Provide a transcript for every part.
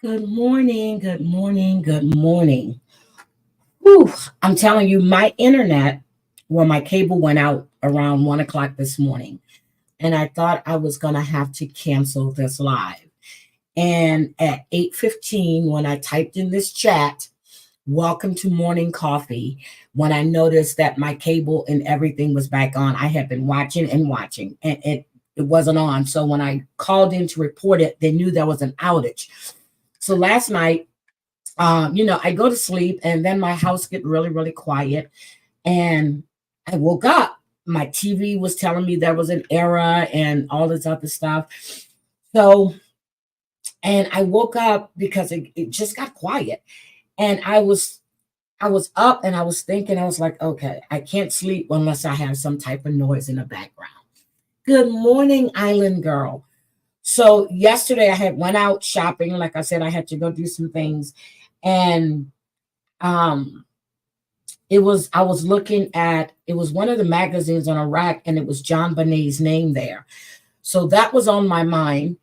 Good morning, good morning, good morning. Whew, I'm telling you, my internet, well, my cable went out around 1 o'clock this morning, and I thought I was going to have to cancel this live. And at 8:15, when I typed in this chat, welcome to morning coffee, when I noticed that my cable and everything was back on, I had been watching and watching, and it wasn't on. So when I called in to report it, they knew there was an outage. So last night, I go to sleep and then my house get really, really quiet. And I woke up. My TV was telling me there was an error and all this other stuff. So, and I woke up because it just got quiet. And I was up and I was thinking, I was like, okay, I can't sleep unless I have some type of noise in the background. Good morning, Island Girl. So yesterday I had went out shopping. Like I said, I had to go do some things. And um I was looking at, it was one of the magazines on a rack and it was JonBenét's name there. So that was on my mind.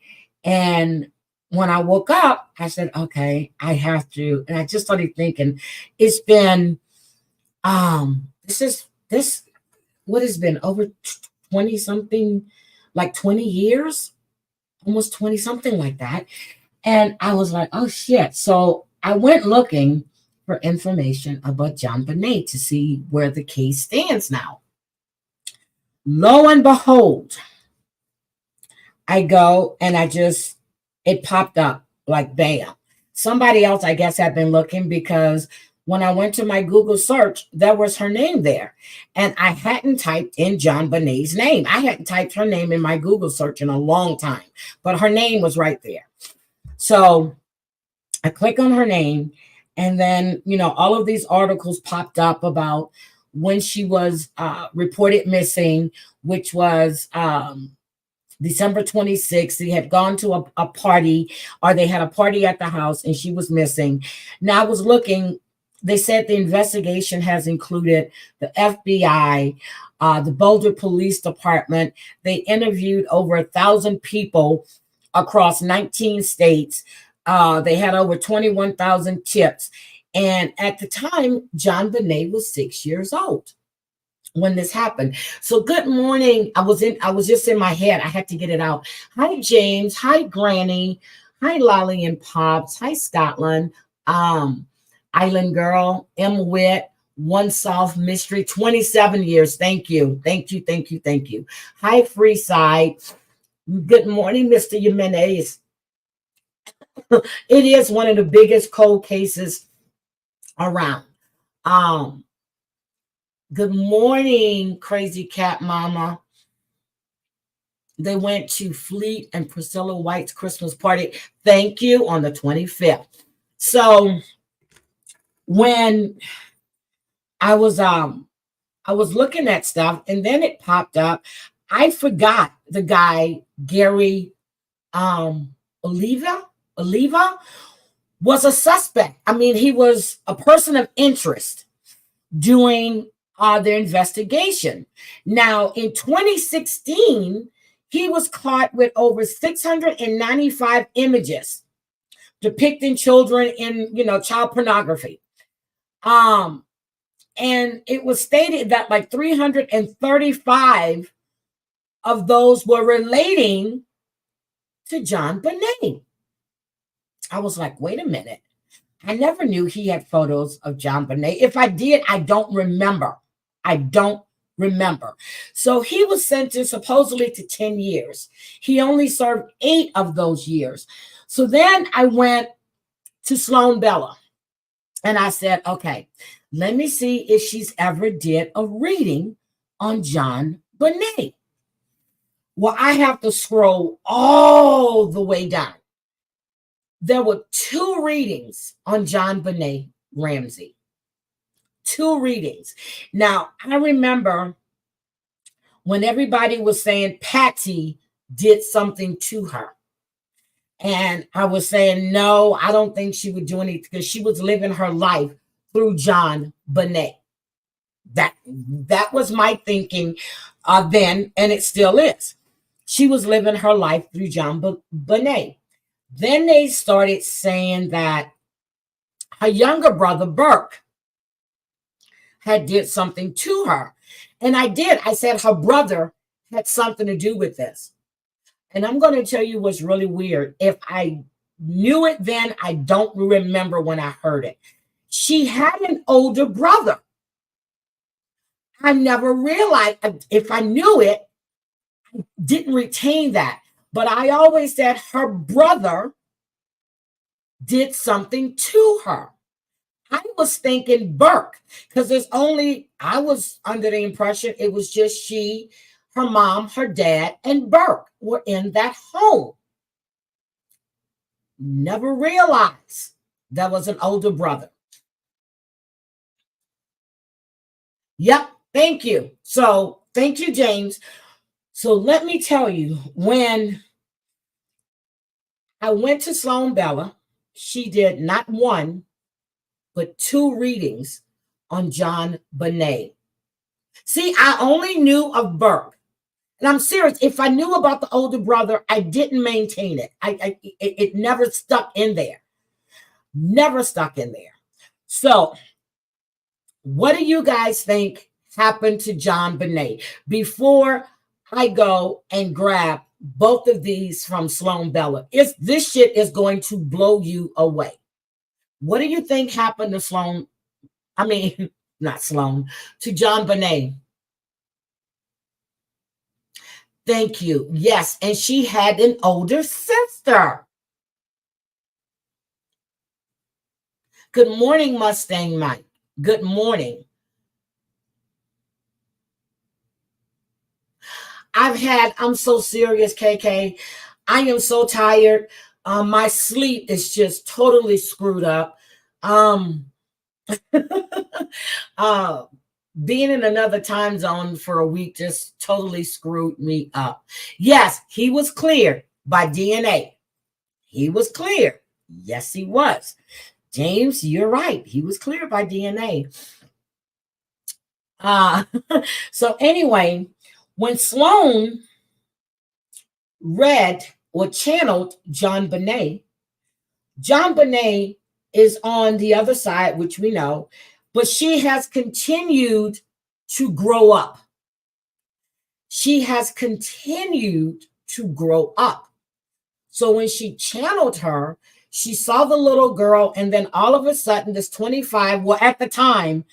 And when I woke up, I said, okay, I have to. And I just started thinking, it's been this what has been over 20 something, like 20 years, almost 20 something like that. And I was like, oh shit. So I went looking for information about JonBenét to see where the case stands now. Lo and behold, I go and it popped up like bam. Somebody else, I guess, had been looking because when I went to my Google search, there was her name there. And I hadn't typed in JonBenét's name. I hadn't typed her name in my Google search in a long time, but her name was right there. So I click on her name, and then, all of these articles popped up about when she was reported missing, which was December 26th. They had gone to a party, or they had a party at the house, and she was missing. Now I was looking, they said the investigation has included the FBI, the Boulder Police Department. They interviewed over 1,000 people across 19 states. They had over 21,000 tips. And at the time, JonBenét was 6 years old when this happened. So good morning. I was just in my head. I had to get it out. Hi, James. Hi, Granny. Hi, Lolly and Pops. Hi, Scotland. Island Girl, M. Witt, One Solved Mystery, 27 years. Thank you. Thank you. Thank you. Thank you. Hi, Freeside. Good morning, Mr. Jimenez. It is one of the biggest cold cases around. Um, Good morning, Crazy Cat Mama. They went to Fleet and Priscilla White's Christmas party. Thank you, on the 25th. So when I was looking at stuff and then it popped up, I forgot the guy, Gary Oliva was a suspect. I mean, he was a person of interest doing the investigation. Now, in 2016, he was caught with over 695 images depicting children in, child pornography. And it was stated that like 335 of those were relating to JonBenét. I was like, wait a minute. I never knew he had photos of JonBenét. If I did, I don't remember. So he was sentenced supposedly to 10 years. He only served 8 of those years. So then I went to Sloan Bella and I said, okay, let me see if she's ever did a reading on JonBenét. Well, I have to scroll all the way down. There were 2 readings on JonBenét Ramsey. 2 readings. Now, I remember when everybody was saying Patsy did something to her. And I was saying, no, I don't think she would do anything because she was living her life through JonBenét. That was my thinking then, and it still is. She was living her life through JonBenét. Then they started saying that her younger brother, Burke, had did something to her. And I did. I said her brother had something to do with this. And I'm going to tell you what's really weird. If I knew it then, I don't remember when I heard it. She had an older brother. I never realized. If I knew it, I didn't retain that. But I always said her brother did something to her. I was thinking Burke, because I was under the impression it was just she, her mom, her dad, and Burke were in that home. Never realized there was an older brother. Yep, thank you. So, thank you, James. So, let me tell you, when I went to Sloan Bella, she did not one, but two readings on JonBenét. See, I only knew of Burke. And I'm serious. If I knew about the older brother, I didn't maintain it. It never stuck in there. Never stuck in there. So, what do you guys think happened to JonBenét? Before I go and grab both of these from Sloan Bella, this shit is going to blow you away. What do you think happened to Sloan? I mean, not Sloan, to JonBenét. Thank you. Yes, and she had an older sister. Good morning, Mustang Mike. Good morning. I'm so serious, KK. I am so tired. My sleep is just totally screwed up. Being in another time zone for a week just totally screwed me up. Yes, he was cleared by DNA. He was cleared. Yes, he was. James, you're right. He was cleared by DNA. So anyway, when Sloan read or channeled JonBenét, JonBenét is on the other side, which we know, but she has continued to grow up. She has continued to grow up. So when she channeled her, she saw the little girl, and then all of a sudden, this 25, well, at the time,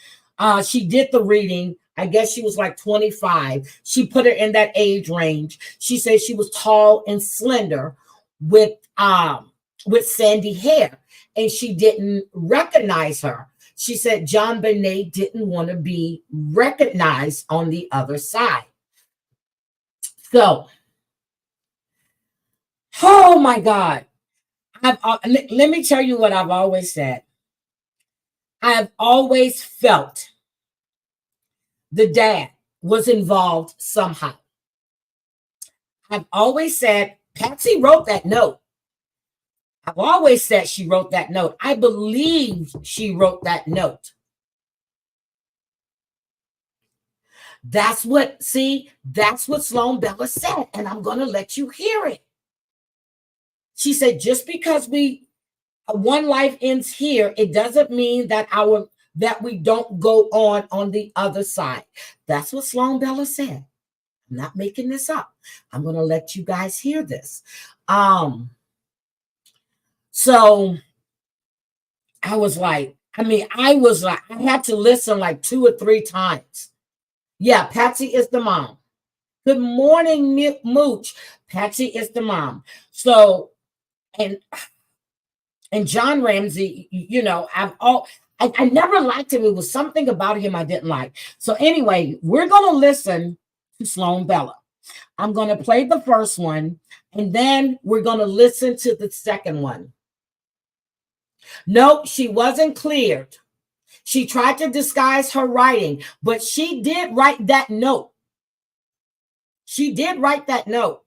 she did the reading. I guess she was like 25. She put her in that age range. She said she was tall and slender with sandy hair, and she didn't recognize her. She said JonBenét didn't want to be recognized on the other side. So, oh my God. Let me tell you what I've always said. I've always felt the dad was involved somehow. I've always said Patsy wrote that note. I've always said she wrote that note. I believe she wrote that note. That's what Sloan Bella said, and I'm going to let you hear it. She said, just because one life ends here, it doesn't mean that we don't go on the other side. That's what Sloan Bella said. I'm not making this up. I'm going to let you guys hear this. So I had to listen like 2 or 3 times. Yeah, Patsy is the mom. Good morning, Mooch. Patsy is the mom. So, and John Ramsey, I never liked him. It was something about him I didn't like. So anyway, we're going to listen to Sloan Bella. I'm going to play the first one, and then we're going to listen to the second one. No, she wasn't cleared. She tried to disguise her writing, but she did write that note. She did write that note,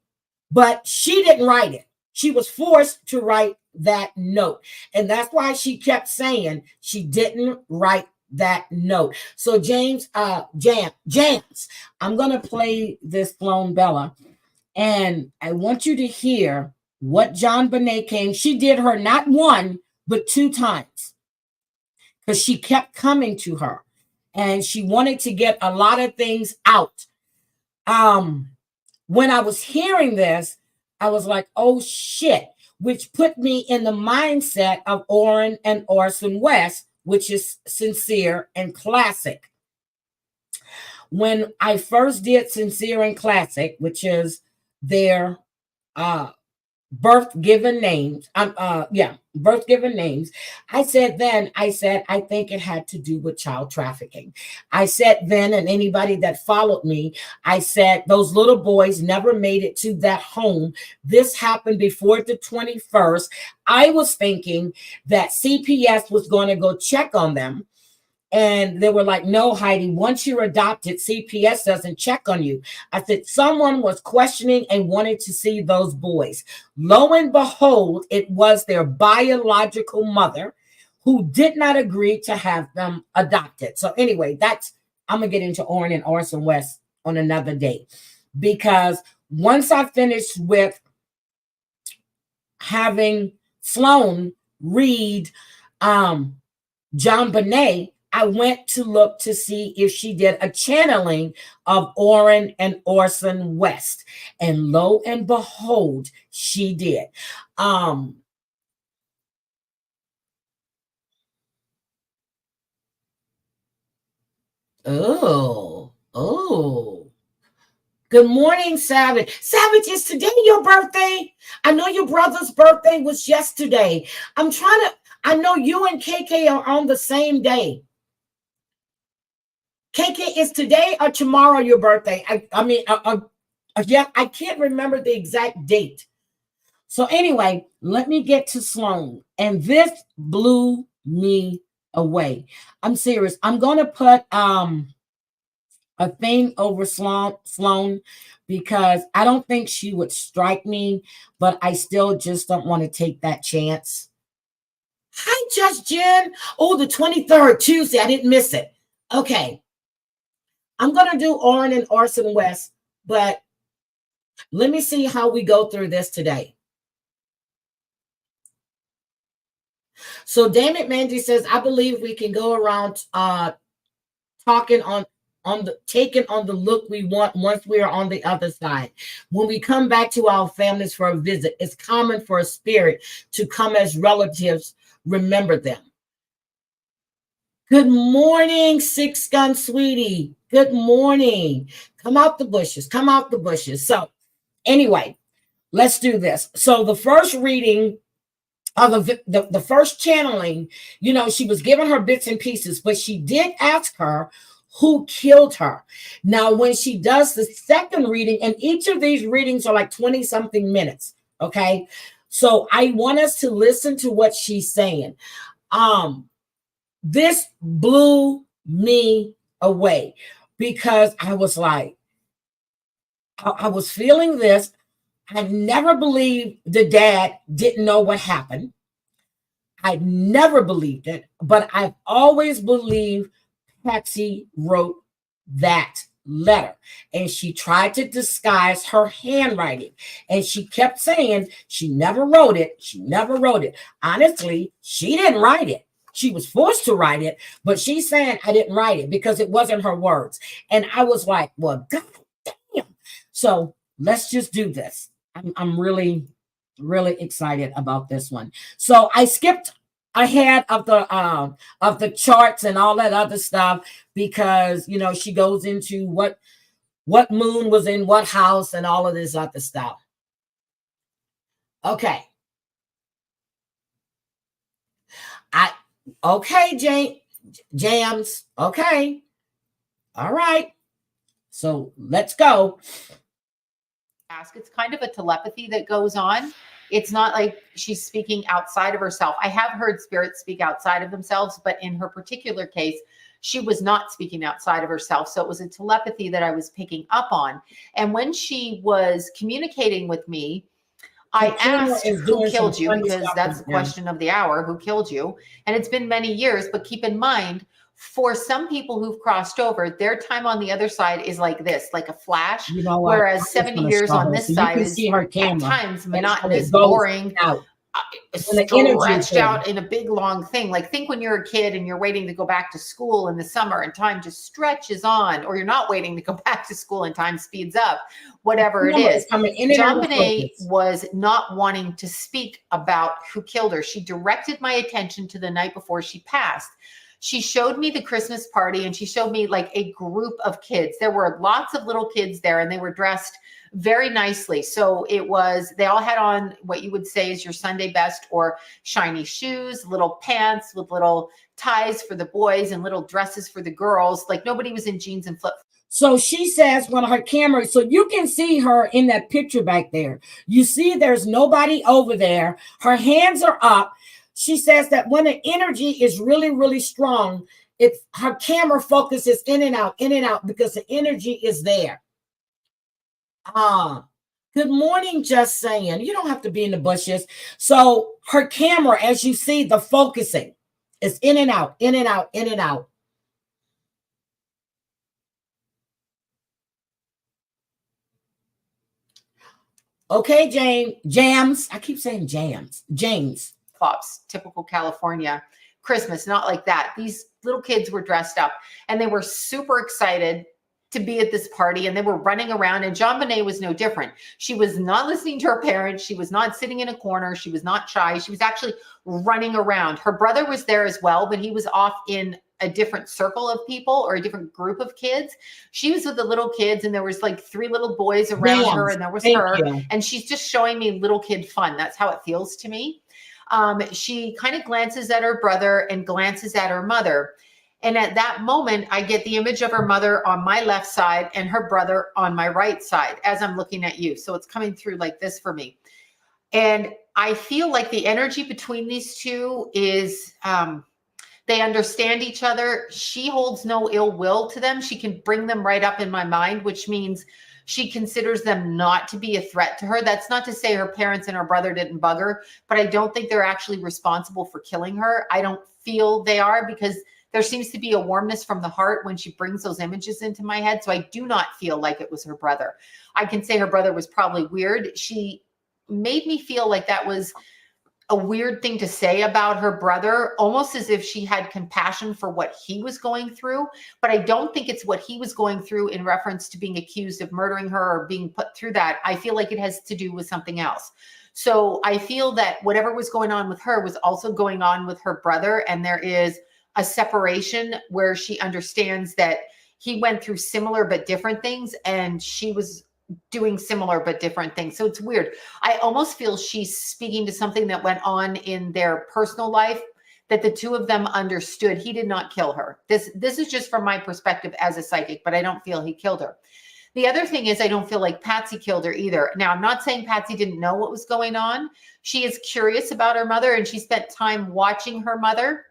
but she didn't write it. She was forced to write that note. And that's why she kept saying she didn't write that note. So James, I'm going to play this Sloan Bella, and I want you to hear what JonBenét came. She did her not one, but 2 times because she kept coming to her and she wanted to get a lot of things out. When I was hearing this, I was like, oh shit, which put me in the mindset of Orrin and Orson West, which is sincere and classic. When I first did Sincere and Classic, which is their birth given names, birth given names, I said I think it had to do with child trafficking. I said then, and anybody that followed me, I said those little boys never made it to that home. This happened before the 21st. I was thinking that CPS was going to go check on them. And they were like, no, Heidi, once you're adopted, CPS doesn't check on you. I said, someone was questioning and wanted to see those boys. Lo and behold, it was their biological mother who did not agree to have them adopted. So anyway, I'm going to get into Orrin and Orson West on another day. Because once I finished with having Sloan read JonBenét, I went to look to see if she did a channeling of Orrin and Orson West. And lo and behold, she did. Oh. Good morning, Savage. Savage, is today your birthday? I know your brother's birthday was yesterday. I know you and KK are on the same day. KK, is today or tomorrow your birthday? I can't remember the exact date. So anyway, let me get to Sloan. And this blew me away. I'm serious. I'm going to put a thing over Sloan because I don't think she would strike me, but I still just don't want to take that chance. Hi, Just Jen. Oh, the 23rd, Tuesday. I didn't miss it. Okay. I'm going to do Orrin and Orson West, but let me see how we go through this today. So Damon Mandy says, I believe we can go around taking on the look we want once we are on the other side. When we come back to our families for a visit, it's common for a spirit to come as relatives. Remember them. Good morning, Six Gun Sweetie. Good morning. Come out the bushes. Come out the bushes. So anyway, let's do this. So the first reading of the first channeling, she was given her bits and pieces, but she did ask her who killed her. Now, when she does the second reading, and each of these readings are like 20 something minutes. Okay. So I want us to listen to what she's saying. This blew me away because I was like, I was feeling this. I never believed the dad didn't know what happened. I never believed it, but I've always believed Patsy wrote that letter, and she tried to disguise her handwriting, and she kept saying she never wrote it. She never wrote it. Honestly, she didn't write it. She was forced to write it, but she's saying I didn't write it because it wasn't her words. And I was like, well, God damn. So let's just do this. I'm really, really excited about this one. So I skipped ahead of the charts and all that other stuff because she goes into what moon was in what house and all of this other stuff. Okay. Okay, Jams. Okay. All right. So let's go. It's kind of a telepathy that goes on. It's not like she's speaking outside of herself. I have heard spirits speak outside of themselves, but in her particular case, she was not speaking outside of herself. So it was a telepathy that I was picking up on. And when she was communicating with me, I asked who killed you, because that's the question of the hour, who killed you? And it's been many years, but keep in mind, For some people who've crossed over, their time on the other side is like this, like a flash, You know what? whereas I'm just 70 gonna years show on her. this So you side can is see her at camera, times and how monotonous, it goes boring, out when the energy is stretched there. out in a big long thing. Like think when you're a kid and you're waiting to go back to school in the summer and time just stretches on, or you're not waiting to go back to school and time speeds up, whatever it Remember, is. it's coming in and out of JonBenét focus. was not wanting to speak about who killed her. She directed my attention to the night before she passed. She showed me the Christmas party, and she showed me like a group of kids. There were lots of little kids there, and they were dressed very nicely. So it was, they all had on what you would say is your Sunday best, or shiny shoes, little pants with little ties for the boys and little dresses for the girls. Like nobody was in jeans and flip. So she says when her camera, so you can see her in that picture back there. You see there's nobody over there. Her hands are up. She says that when the energy is really, really strong, it's her camera focuses in and out because the energy is there. Good morning, just saying. You don't have to be in the bushes. So her camera, as you see, the focusing is in and out, in and out, in and out. Okay, James. I keep saying James. Pops, typical California Christmas, not like that. These little kids were dressed up and they were super excited to be at this party, and they were running around, and JonBenét was no different. She was not listening to her parents. She was not sitting in a corner. She was not shy. She was actually running around. Her brother was there as well, but he was off in a different circle of people, or a different group of kids. She was with the little kids, and there was like 3 little boys around her, and there was her, and she's just showing me little kid fun. That's how it feels to me. She kind of glances at her brother and glances at her mother. And at that moment, I get the image of her mother on my left side and her brother on my right side as I'm looking at you. So it's coming through like this for me. And I feel like the energy between these two is, they understand each other. She holds no ill will to them. She can bring them right up in my mind, which means she considers them not to be a threat to her. That's not to say her parents and her brother didn't bug her, but I don't think they're actually responsible for killing her. I don't feel they are, because there seems to be a warmness from the heart when she brings those images into my head. So I do not feel like it was her brother. I can say her brother was probably weird. She made me feel like that was a weird thing to say about her brother, almost as if she had compassion for what he was going through. But I don't think it's what he was going through in reference to being accused of murdering her or being put through that. I feel like it has to do with something else. So I feel that whatever was going on with her was also going on with her brother. And there is a separation where she understands that he went through similar but different things, and she was doing similar but different things. So it's weird. I almost feel she's speaking to something that went on in their personal life that the two of them understood. He did not kill her. This is just from my perspective as a psychic, but I don't feel he killed her. The other thing is, I don't feel like Patsy killed her either. Now, I'm not saying Patsy didn't know what was going on. She is curious about her mother, and she spent time watching her mother.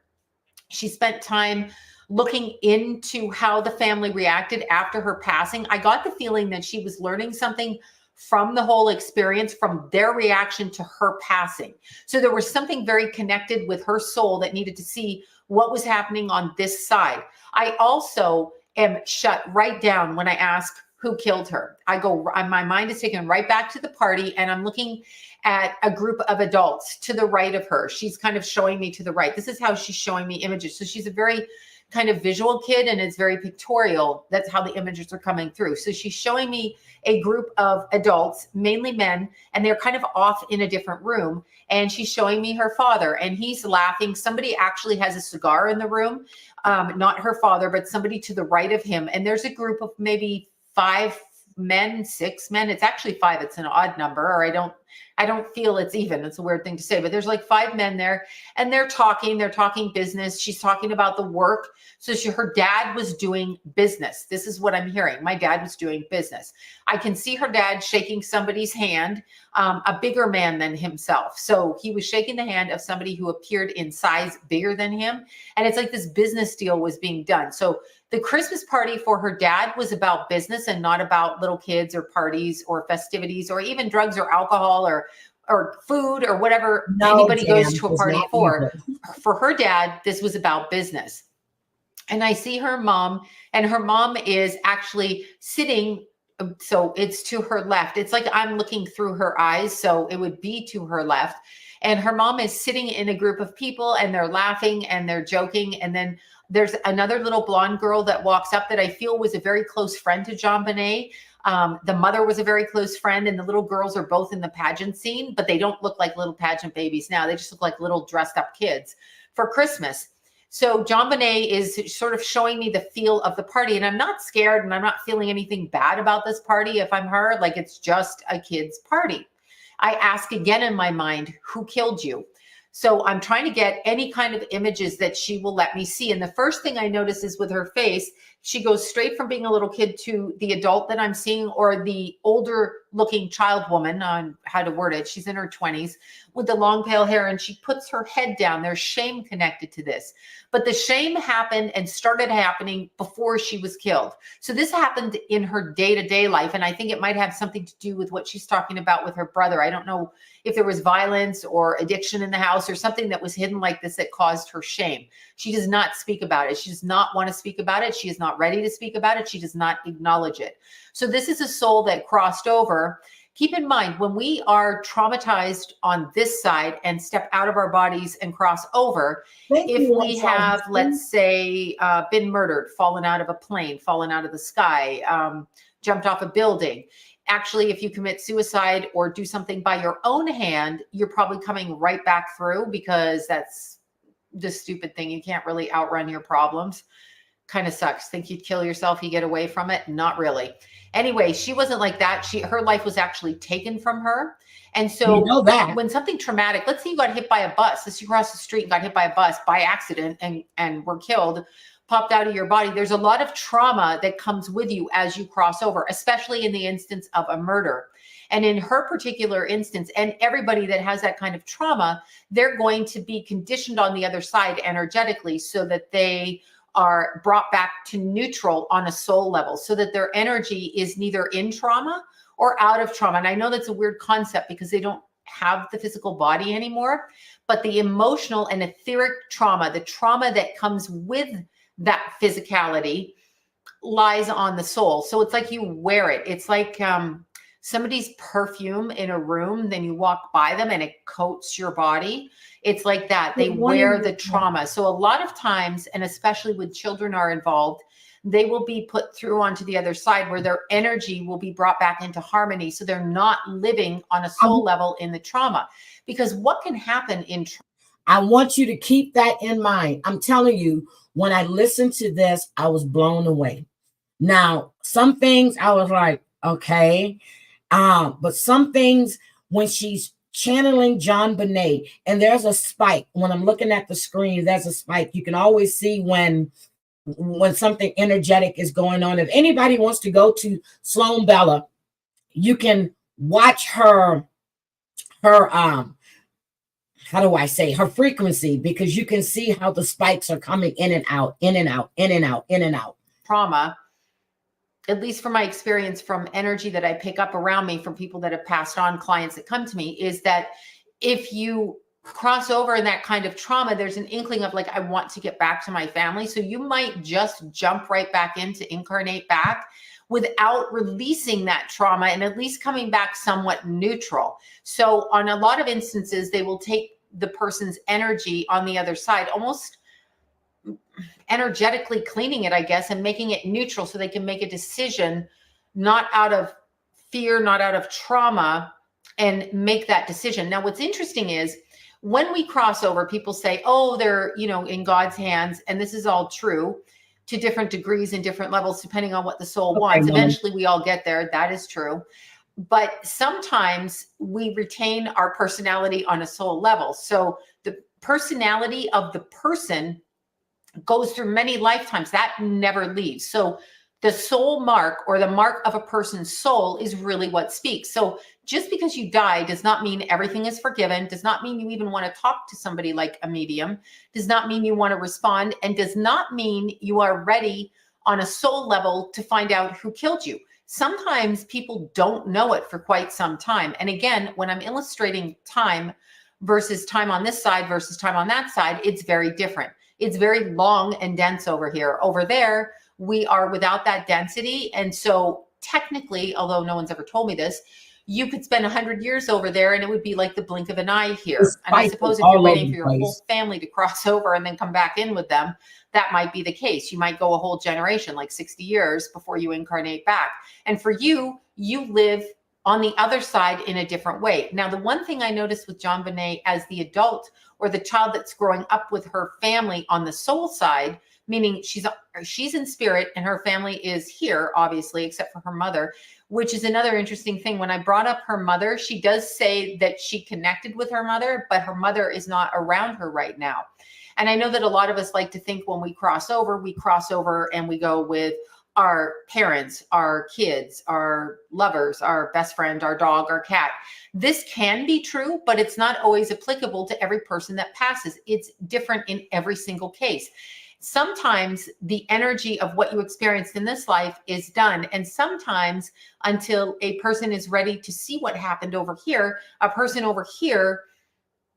She spent time looking into how the family reacted after her passing. I got the feeling that she was learning something from the whole experience, from their reaction to her passing. So there was something very connected with her soul that needed to see what was happening on this side. I also am shut right down when I ask who killed her. I go, my mind is taken right back to the party, and I'm looking at a group of adults to the right of her. She's kind of showing me to the right. This is how she's showing me images. So she's a very kind of visual kid, and it's very pictorial. That's how the images are coming through. So she's showing me a group of adults, mainly men, and they're kind of off in a different room. And she's showing me her father, and he's laughing. Somebody actually has a cigar in the room, not her father, but somebody to the right of him. And there's a group of maybe 5 men, 6 men. It's actually 5. It's an odd number, or I don't feel it's even. It's a weird thing to say, but there's like 5 men there, and they're talking business. She's talking about the work. So her dad was doing business. This is what I'm hearing. My dad was doing business. I can see her dad shaking somebody's hand, a bigger man than himself. So he was shaking the hand of somebody who appeared in size bigger than him. And it's like this business deal was being done. So the Christmas party for her dad was about business and not about little kids or parties or festivities or even drugs or alcohol or food or whatever anybody goes to a party for. For her dad, this was about business. And I see her mom, and her mom is actually sitting. So it's to her left. It's like I'm looking through her eyes. So it would be to her left. And her mom is sitting in a group of people, and they're laughing and they're joking. And then there's another little blonde girl that walks up that I feel was a very close friend to JonBenét. The mother was a very close friend, and the little girls are both in the pageant scene, but they don't look like little pageant babies now. They just look like little dressed up kids for Christmas. So JonBenét is sort of showing me the feel of the party, and I'm not scared, and I'm not feeling anything bad about this party. If I'm her, like, it's just a kid's party. I ask again in my mind, who killed you? So I'm trying to get any kind of images that she will let me see. And the first thing I notice is with her face, she goes straight from being a little kid to the adult that I'm seeing, or the older looking child woman, on how to word it. She's in her 20s with the long pale hair, and she puts her head down. There's shame connected to this, but the shame happened and started happening before she was killed. So this happened in her day-to-day life. And I think it might have something to do with what she's talking about with her brother. I don't know if there was violence or addiction in the house or something that was hidden like this that caused her shame. She does not speak about it. She does not want to speak about it. She is not ready to speak about it. She does not acknowledge it. So this is a soul that crossed over. Keep in mind, when we are traumatized on this side and step out of our bodies and cross over, if we have, let's say, been murdered, fallen out of a plane, fallen out of the sky, jumped off a building, actually, if you commit suicide or do something by your own hand, you're probably coming right back through, because that's the stupid thing. You can't really outrun your problems. Kind of sucks. Think you'd kill yourself, you get away from it? Not really. Anyway, she wasn't like that. Her life was actually taken from her. And so You know that. when something traumatic, let's say you got hit by a bus, let's say you crossed the street and got hit by a bus by accident and were killed, popped out of your body. There's a lot of trauma that comes with you as you cross over, especially in the instance of a murder. And in her particular instance, and everybody that has that kind of trauma, they're going to be conditioned on the other side energetically, so that they are brought back to neutral on a soul level, so that their energy is neither in trauma or out of trauma. And I know that's a weird concept because they don't have the physical body anymore, but the emotional and etheric trauma, the trauma that comes with that physicality, lies on the soul. So it's like you wear it. It's like somebody's perfume in a room, then you walk by them and it coats your body. It's like that. They wear the trauma. So a lot of times, and especially when children are involved, they will be put through onto the other side, where their energy will be brought back into harmony. So they're not living on a soul level in the trauma. Because what can happen in trauma? I want you to keep that in mind. I'm telling you, when I listened to this, I was blown away. Now, some things I was like, okay. But some things, when she's channeling JonBenét, and there's a spike. When I'm looking at the screen, there's a spike. You can always see when something energetic is going on. If anybody wants to go to Sloan Bella, you can watch her how do I say, her frequency, because you can see how the spikes are coming in and out, in and out, in and out, in and out. Trauma, at least from my experience from energy that I pick up around me from people that have passed on, clients that come to me, is that if you cross over in that kind of trauma, there's an inkling of like, I want to get back to my family. So you might just jump right back in to incarnate back without releasing that trauma, and at least coming back somewhat neutral. So on a lot of instances, they will take the person's energy on the other side, almost energetically cleaning it, I guess, and making it neutral, so they can make a decision, not out of fear, not out of trauma, and make that decision. Now, what's interesting is when we cross over, people say, oh, they're, in God's hands. And this is all true to different degrees and different levels, depending on what the soul wants. Eventually we all get there. That is true. But sometimes we retain our personality on a soul level. So the personality of the person goes through many lifetimes. That never leaves. So the soul mark, or the mark of a person's soul, is really what speaks. So just because you die does not mean everything is forgiven, does not mean you even want to talk to somebody like a medium, does not mean you want to respond, and does not mean you are ready on a soul level to find out who killed you. Sometimes people don't know it for quite some time. And again, when I'm illustrating time versus time on this side versus time on that side, it's very different. It's very long and dense over here. Over there, we are without that density. And so technically, although no one's ever told me this, you could spend 100 years over there and it would be like the blink of an eye here. And I suppose if you're waiting for your whole family to cross over and then come back in with them, that might be the case. You might go a whole generation, like 60 years before you incarnate back. And for you, you live on the other side in a different way. Now, the one thing I noticed with JonBenét as the adult or the child that's growing up with her family on the soul side, meaning she's in spirit and her family is here, obviously, except for her mother, which is another interesting thing. When I brought up her mother, she does say that she connected with her mother, but her mother is not around her right now. And I know that a lot of us like to think when we cross over and we go with our parents, our kids, our lovers, our best friend, our dog, our cat. This can be true, but it's not always applicable to every person that passes. It's different in every single case. Sometimes the energy of what you experienced in this life is done. And sometimes until a person is ready to see what happened over here, a person over here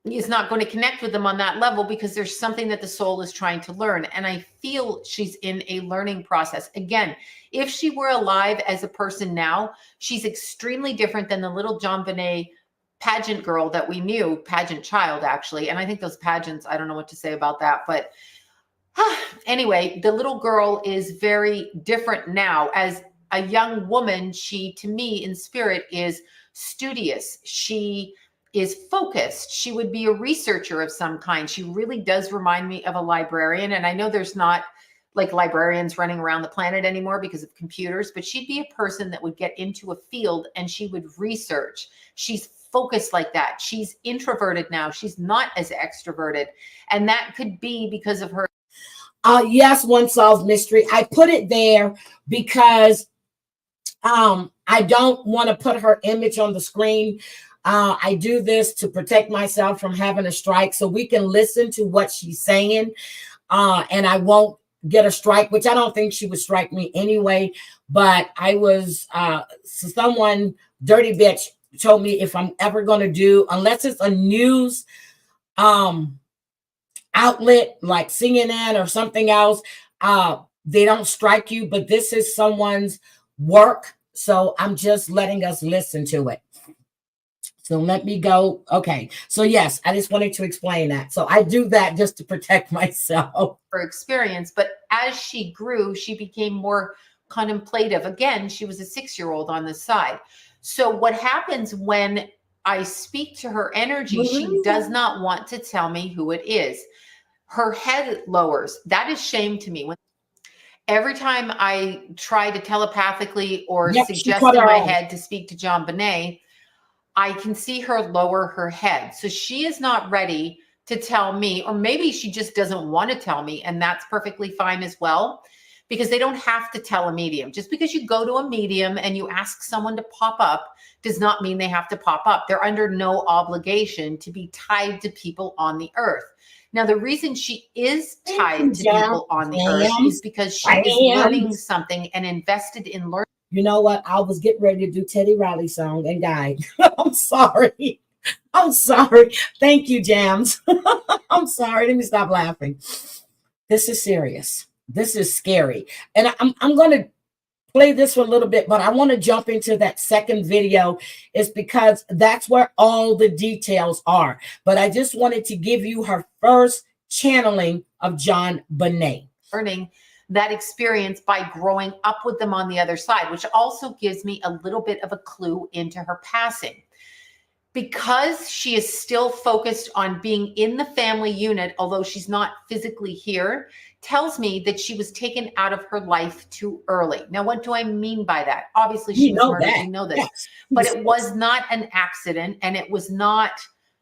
is not going to connect with them on that level because there's something that the soul is trying to learn. And I feel she's in a learning process. Again, if she were alive as a person now, she's extremely different than the little JonBenét pageant girl that we knew, pageant child, actually. And I think those pageants, I don't know what to say about that, but anyway, the little girl is very different now. As a young woman, she, to me, in spirit, is studious. She is focused. She would be a researcher of some kind. She really does remind me of a librarian. And I know there's not like librarians running around the planet anymore because of computers, but she'd be a person that would get into a field and she would research. She's focused like that. She's introverted now. She's not as extroverted. And that could be because of her. Yes, One Solved Mystery. I put it there because I don't want to put her image on the screen. I do this to protect myself from having a strike so we can listen to what she's saying. And I won't get a strike, which I don't think she would strike me anyway. But I was, someone, dirty bitch, told me if I'm ever going to do, unless it's a news outlet like CNN or something else, they don't strike you. But this is someone's work. So I'm just letting us listen to it. So let me go. Okay. So yes, I just wanted to explain that. So I do that just to protect myself. Her experience. But as she grew, she became more contemplative. Again, she was a 6-year-old on this side. So what happens when I speak to her energy, she does not want to tell me who it is. Her head lowers. That is shame to me. Every time I try to telepathically or suggest in my head to speak to JonBenét, I can see her lower her head. So she is not ready to tell me, or maybe she just doesn't want to tell me. And that's perfectly fine as well, because they don't have to tell a medium. Just because you go to a medium and you ask someone to pop up does not mean they have to pop up. They're under no obligation to be tied to people on the earth. Now, the reason she is tied to people on the earth is because she is learning something and invested in learning. You know what? I was getting ready to do Teddy Riley's song and died. I'm sorry. I'm sorry. Thank you, Jams. I'm sorry. Let me stop laughing. This is serious. This is scary. And I'm going to play this for a little bit, but I want to jump into that second video is because that's where all the details are. But I just wanted to give you her first channeling of JonBenét. Learning that experience by growing up with them on the other side, which also gives me a little bit of a clue into her passing. Because she is still focused on being in the family unit, although she's not physically here, tells me that she was taken out of her life too early. Now, what do I mean by that? Obviously, she was murdered. We know this. Yes. But it was not an accident, and it was not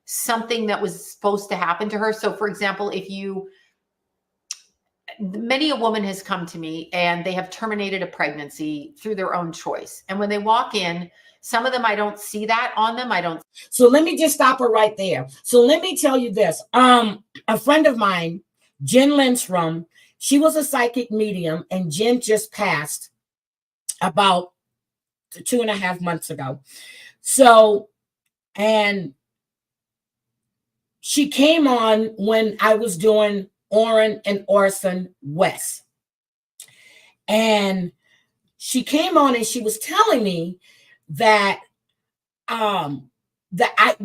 something that was supposed to happen to her. So, for example, many a woman has come to me and they have terminated a pregnancy through their own choice. And when they walk in, some of them, I don't see that on them. So let me just stop her right there. So let me tell you this. A friend of mine, Jen Lindstrom, she was a psychic medium, and Jen just passed about 2.5 months ago. So, and she came on when I was doing Orrin and Orson West. And she came on and she was telling me that that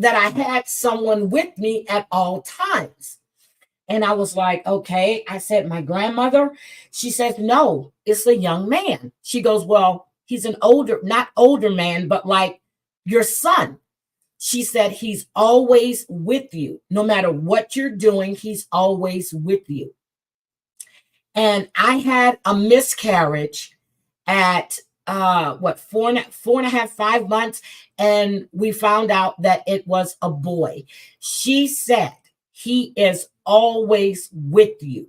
I had someone with me at all times. And I was like, okay. I said, my grandmother? She says, no, it's a young man. She goes, well, he's an older, not older man, but like your son. She said, he's always with you. No matter what you're doing, he's always with you. And I had a miscarriage at 4.5, 5 months. And we found out that it was a boy. She said, he is always with you.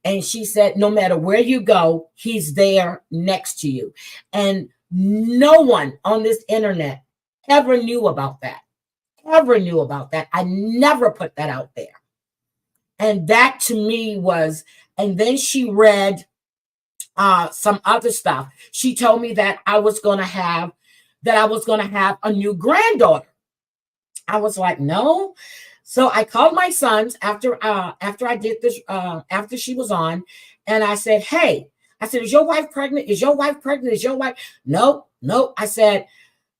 And she said, no matter where you go, he's there next to you. And no one on this internet ever knew about that. I never put that out there. And that to me was, and then she read some other stuff. She told me that I was going to have a new granddaughter. I was like, no. So I called my sons after I did this, after she was on, and I said, hey, I said, is your wife pregnant? Is your wife pregnant? Is your wife? No. I said,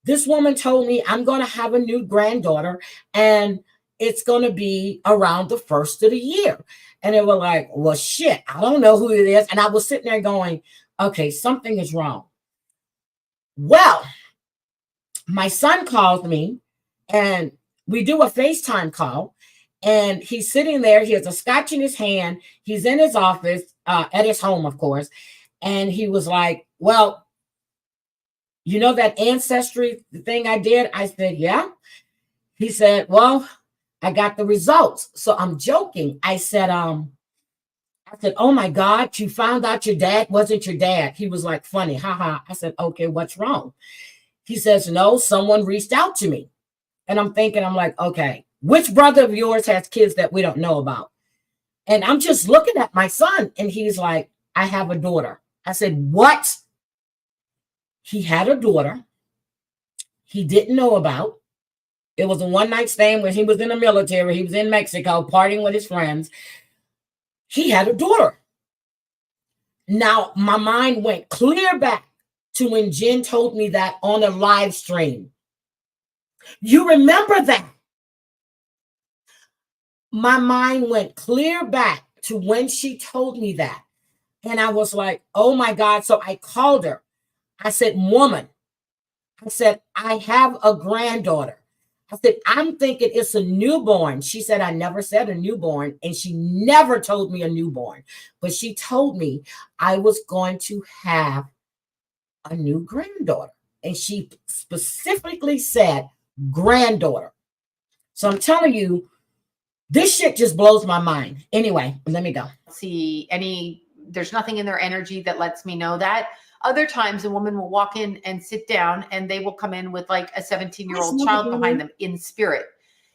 this woman told me I'm going to have a new granddaughter, and it's going to be around the first of the year. And they were like, well, shit, I don't know who it is. And I was sitting there going, okay, something is wrong. Well, my son called me, and we do a FaceTime call, and he's sitting there. He has a scotch in his hand. He's in his office, at his home, of course. And he was like, well, you know that ancestry thing I did? I said, yeah. He said, well, I got the results. So I'm joking. I said, oh my God, you found out your dad wasn't your dad. He was like, funny, haha. I said, okay, what's wrong? He says, no, someone reached out to me. And I'm like, okay, which brother of yours has kids that we don't know about? And I'm just looking at my son, and he's like, I have a daughter. I said, what? He had a daughter he didn't know about. It was a one-night stand when he was in the military. He was in Mexico partying with his friends. He had a daughter. Now, my mind went clear back to when Jen told me that on a live stream. You remember that? My mind went clear back to when she told me that. And I was like, oh my God. So I called her. I said, woman, I said, I have a granddaughter. I said, I'm thinking it's a newborn. She said, I never said a newborn. And she never told me a newborn. But she told me I was going to have a new granddaughter. And she specifically said granddaughter. So I'm telling you, this shit just blows my mind. Anyway, let me go. There's nothing in their energy that lets me know that. Other times a woman will walk in and sit down, and they will come in with like a 17-year-old child behind them in spirit.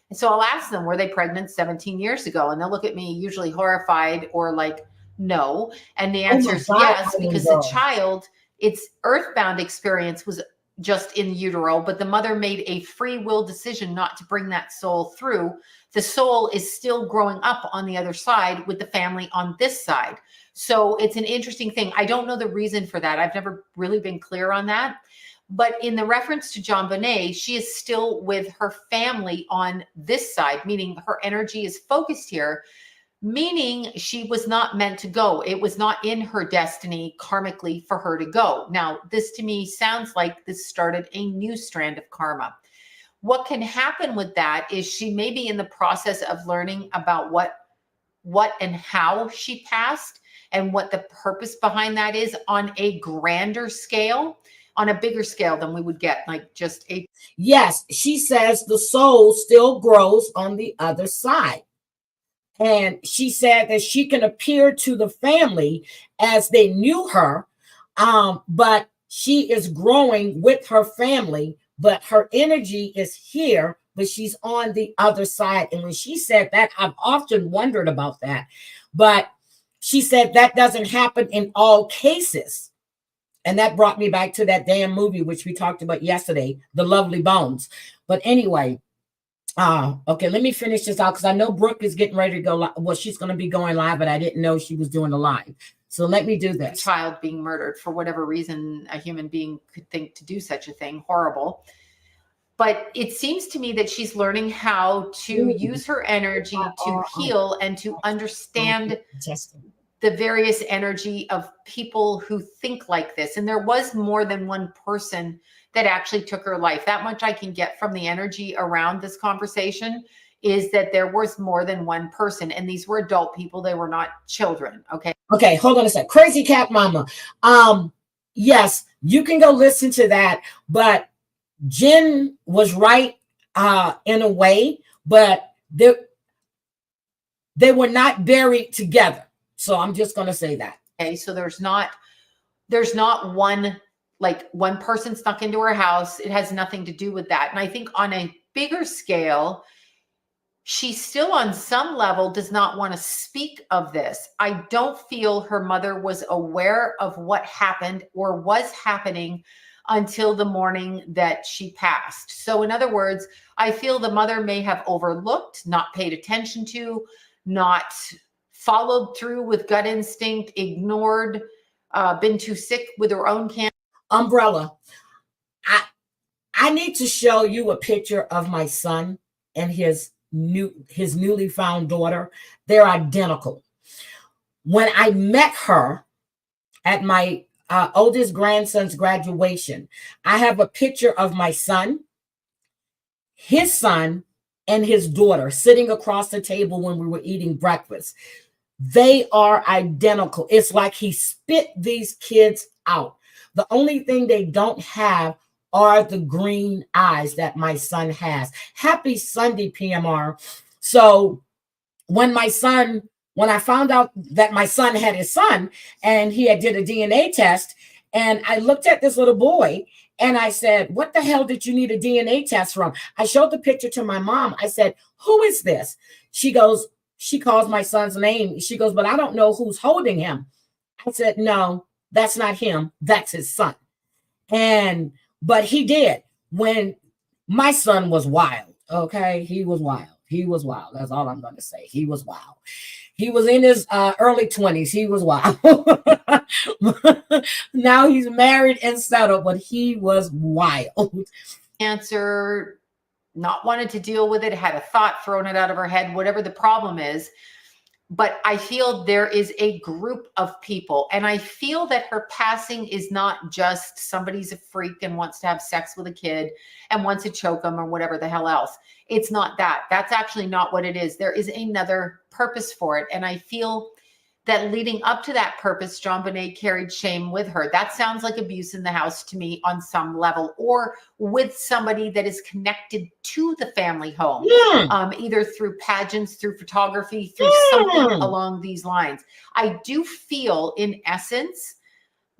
And so I'll ask them, were they pregnant 17 years ago? And they'll look at me usually horrified or like, no. And the answer is yes, because the child, its earthbound experience was just in utero, but the mother made a free will decision not to bring that soul through. The soul is still growing up on the other side with the family on this side. So it's an interesting thing. I don't know the reason for that. I've never really been clear on that. But in the reference to JonBenét, she is still with her family on this side, meaning her energy is focused here, meaning she was not meant to go. It was not in her destiny karmically for her to go. Now, this to me sounds like this started a new strand of karma. What can happen with that is she may be in the process of learning about what and how she passed and what the purpose behind that is on a grander scale, on a bigger scale than we would get, like just a. Yes, she says the soul still grows on the other side. And she said that she can appear to the family as they knew her, but she is growing with her family, but her energy is here, but she's on the other side. And when she said that, I've often wondered about that. But she said that doesn't happen in all cases. And that brought me back to that damn movie, which we talked about yesterday, The Lovely Bones. But anyway, Okay, let me finish this out because I know Brooke is getting ready to go live. Well, she's going to be going live, but I didn't know she was doing a live. So let me do this. Child being murdered for whatever reason a human being could think to do such a thing. Horrible. But it seems to me that she's learning how to use her energy to heal and to understand the various energy of people who think like this. And there was more than one person that actually took her life. That much I can get from the energy around this conversation is that there was more than one person, and these were adult people. They were not children. Okay, hold on a sec. Crazy Cat Mama. Yes, you can go listen to that, but Jen was right in a way, but they were not buried together. So I'm just going to say that. Okay, so there's not one person snuck into her house. It has nothing to do with that. And I think on a bigger scale, she still on some level does not want to speak of this. I don't feel her mother was aware of what happened or was happening until the morning that she passed. So in other words, I feel the mother may have overlooked, not paid attention to, not followed through with gut instinct, ignored, been too sick with her own cancer. Umbrella. I need to show you a picture of my son and his newly found daughter. They're identical. When I met her at my oldest grandson's graduation, I have a picture of my son, his son, and his daughter sitting across the table when we were eating breakfast. They are identical. It's like he spit these kids out. The only thing they don't have are the green eyes that my son has. Happy Sunday, PMR. So when I found out that my son had his son and he had did a DNA test, and I looked at this little boy and I said, what the hell did you need a DNA test from? I showed the picture to my mom. I said, who is this? She calls my son's name. She goes, but I don't know who's holding him. I said, no, that's not him. That's his son. But he did. When my son was wild, okay? He was wild. He was wild. That's all I'm going to say. He was wild. He was in his early 20s. He was wild. Now he's married and settled, but he was wild. Cancer, not wanted to deal with it, had a thought, thrown it out of her head, whatever the problem is. But I feel there is a group of people, and I feel that her passing is not just somebody's a freak and wants to have sex with a kid and wants to choke them or whatever the hell else. It's not that. That's actually not what it is. There is another purpose for it. And I feel that leading up to that purpose, JonBenét carried shame with her. That sounds like abuse in the house to me on some level, or with somebody that is connected to the family home, either through pageants, through photography, through something along these lines. I do feel, in essence,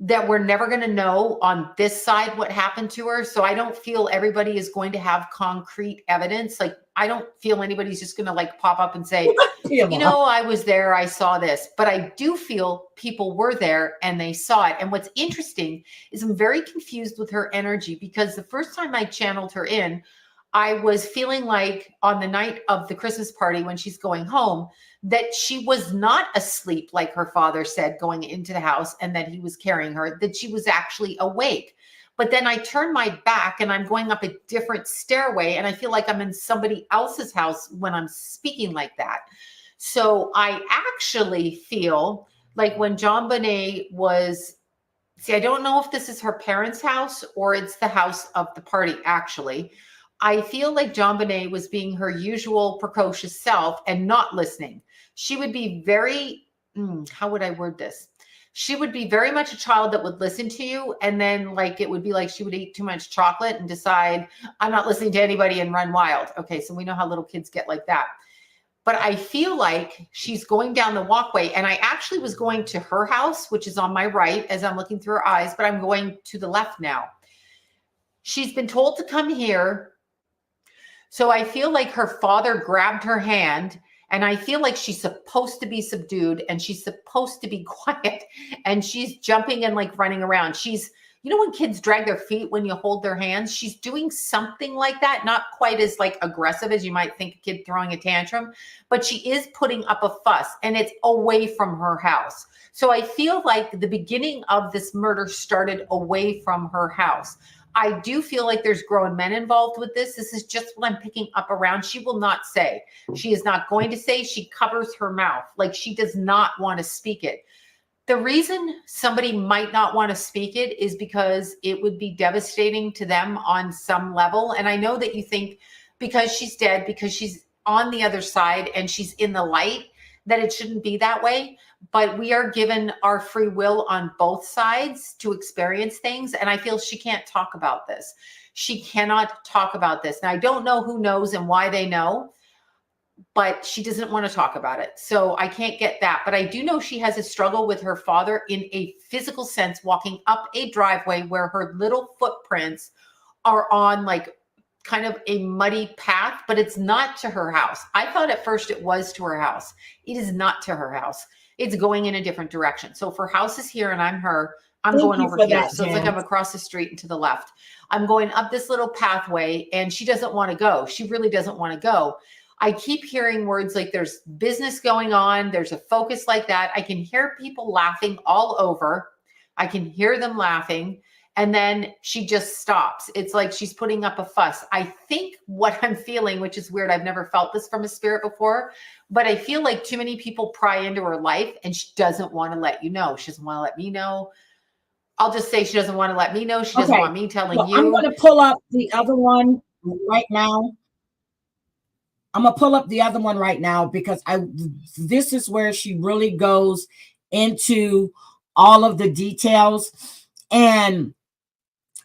that we're never going to know on this side what happened to her. So I don't feel everybody is going to have concrete evidence. Like, I don't feel anybody's just going to like pop up and say, you know, I was there, I saw this. But I do feel people were there and they saw it. And what's interesting is I'm very confused with her energy, because the first time I channeled her in, I was feeling like on the night of the Christmas party when she's going home, that she was not asleep, like her father said, going into the house, and that he was carrying her, that she was actually awake. But then I turn my back and I'm going up a different stairway, and I feel like I'm in somebody else's house when I'm speaking like that. So I actually feel like when JonBenét was, see, I don't know if this is her parents' house or it's the house of the party, actually. I feel like JonBenét was being her usual precocious self and not listening. She would be very, how would I word this? She would be very much a child that would listen to you. And then like, it would be like she would eat too much chocolate and decide, I'm not listening to anybody, and run wild. Okay. So we know how little kids get like that. But I feel like she's going down the walkway, and I actually was going to her house, which is on my right as I'm looking through her eyes, but I'm going to the left now. She's been told to come here. So I feel like her father grabbed her hand, and I feel like she's supposed to be subdued and she's supposed to be quiet, and she's jumping and like running around. She's you know, when kids drag their feet when you hold their hands, she's doing something like that. Not quite as like aggressive as you might think a kid throwing a tantrum, but she is putting up a fuss, and it's away from her house. So I feel like the beginning of this murder started away from her house. I do feel like there's grown men involved with this. This is just what I'm picking up around. She will not say. She is not going to say. She covers her mouth. Like, she does not want to speak it. The reason somebody might not want to speak it is because it would be devastating to them on some level. And I know that you think because she's dead, because she's on the other side and she's in the light, that it shouldn't be that way. But we are given our free will on both sides to experience things. And I feel she can't talk about this. She cannot talk about this. Now, I don't know who knows and why they know, but she doesn't want to talk about it. So I can't get that. But I do know she has a struggle with her father in a physical sense, walking up a driveway where her little footprints are on like kind of a muddy path, but it's not to her house. I thought at first it was to her house. It is not to her house. It's going in a different direction. So if her house is here and I'm her, I'm going over here. So it's like I'm across the street and to the left. I'm going up this little pathway and she doesn't want to go. She really doesn't want to go. I keep hearing words like there's business going on. There's a focus like that. I can hear people laughing all over. I can hear them laughing. And then she just stops. It's like she's putting up a fuss. I think what I'm feeling, which is weird, I've never felt this from a spirit before, but I feel like too many people pry into her life and she doesn't want to let you know. She doesn't want to let me know. I'll just say she doesn't want to let me know. She doesn't want me telling you. I'm going to pull up the other one right now. I'm going to pull up the other one right now because this is where she really goes into all of the details. And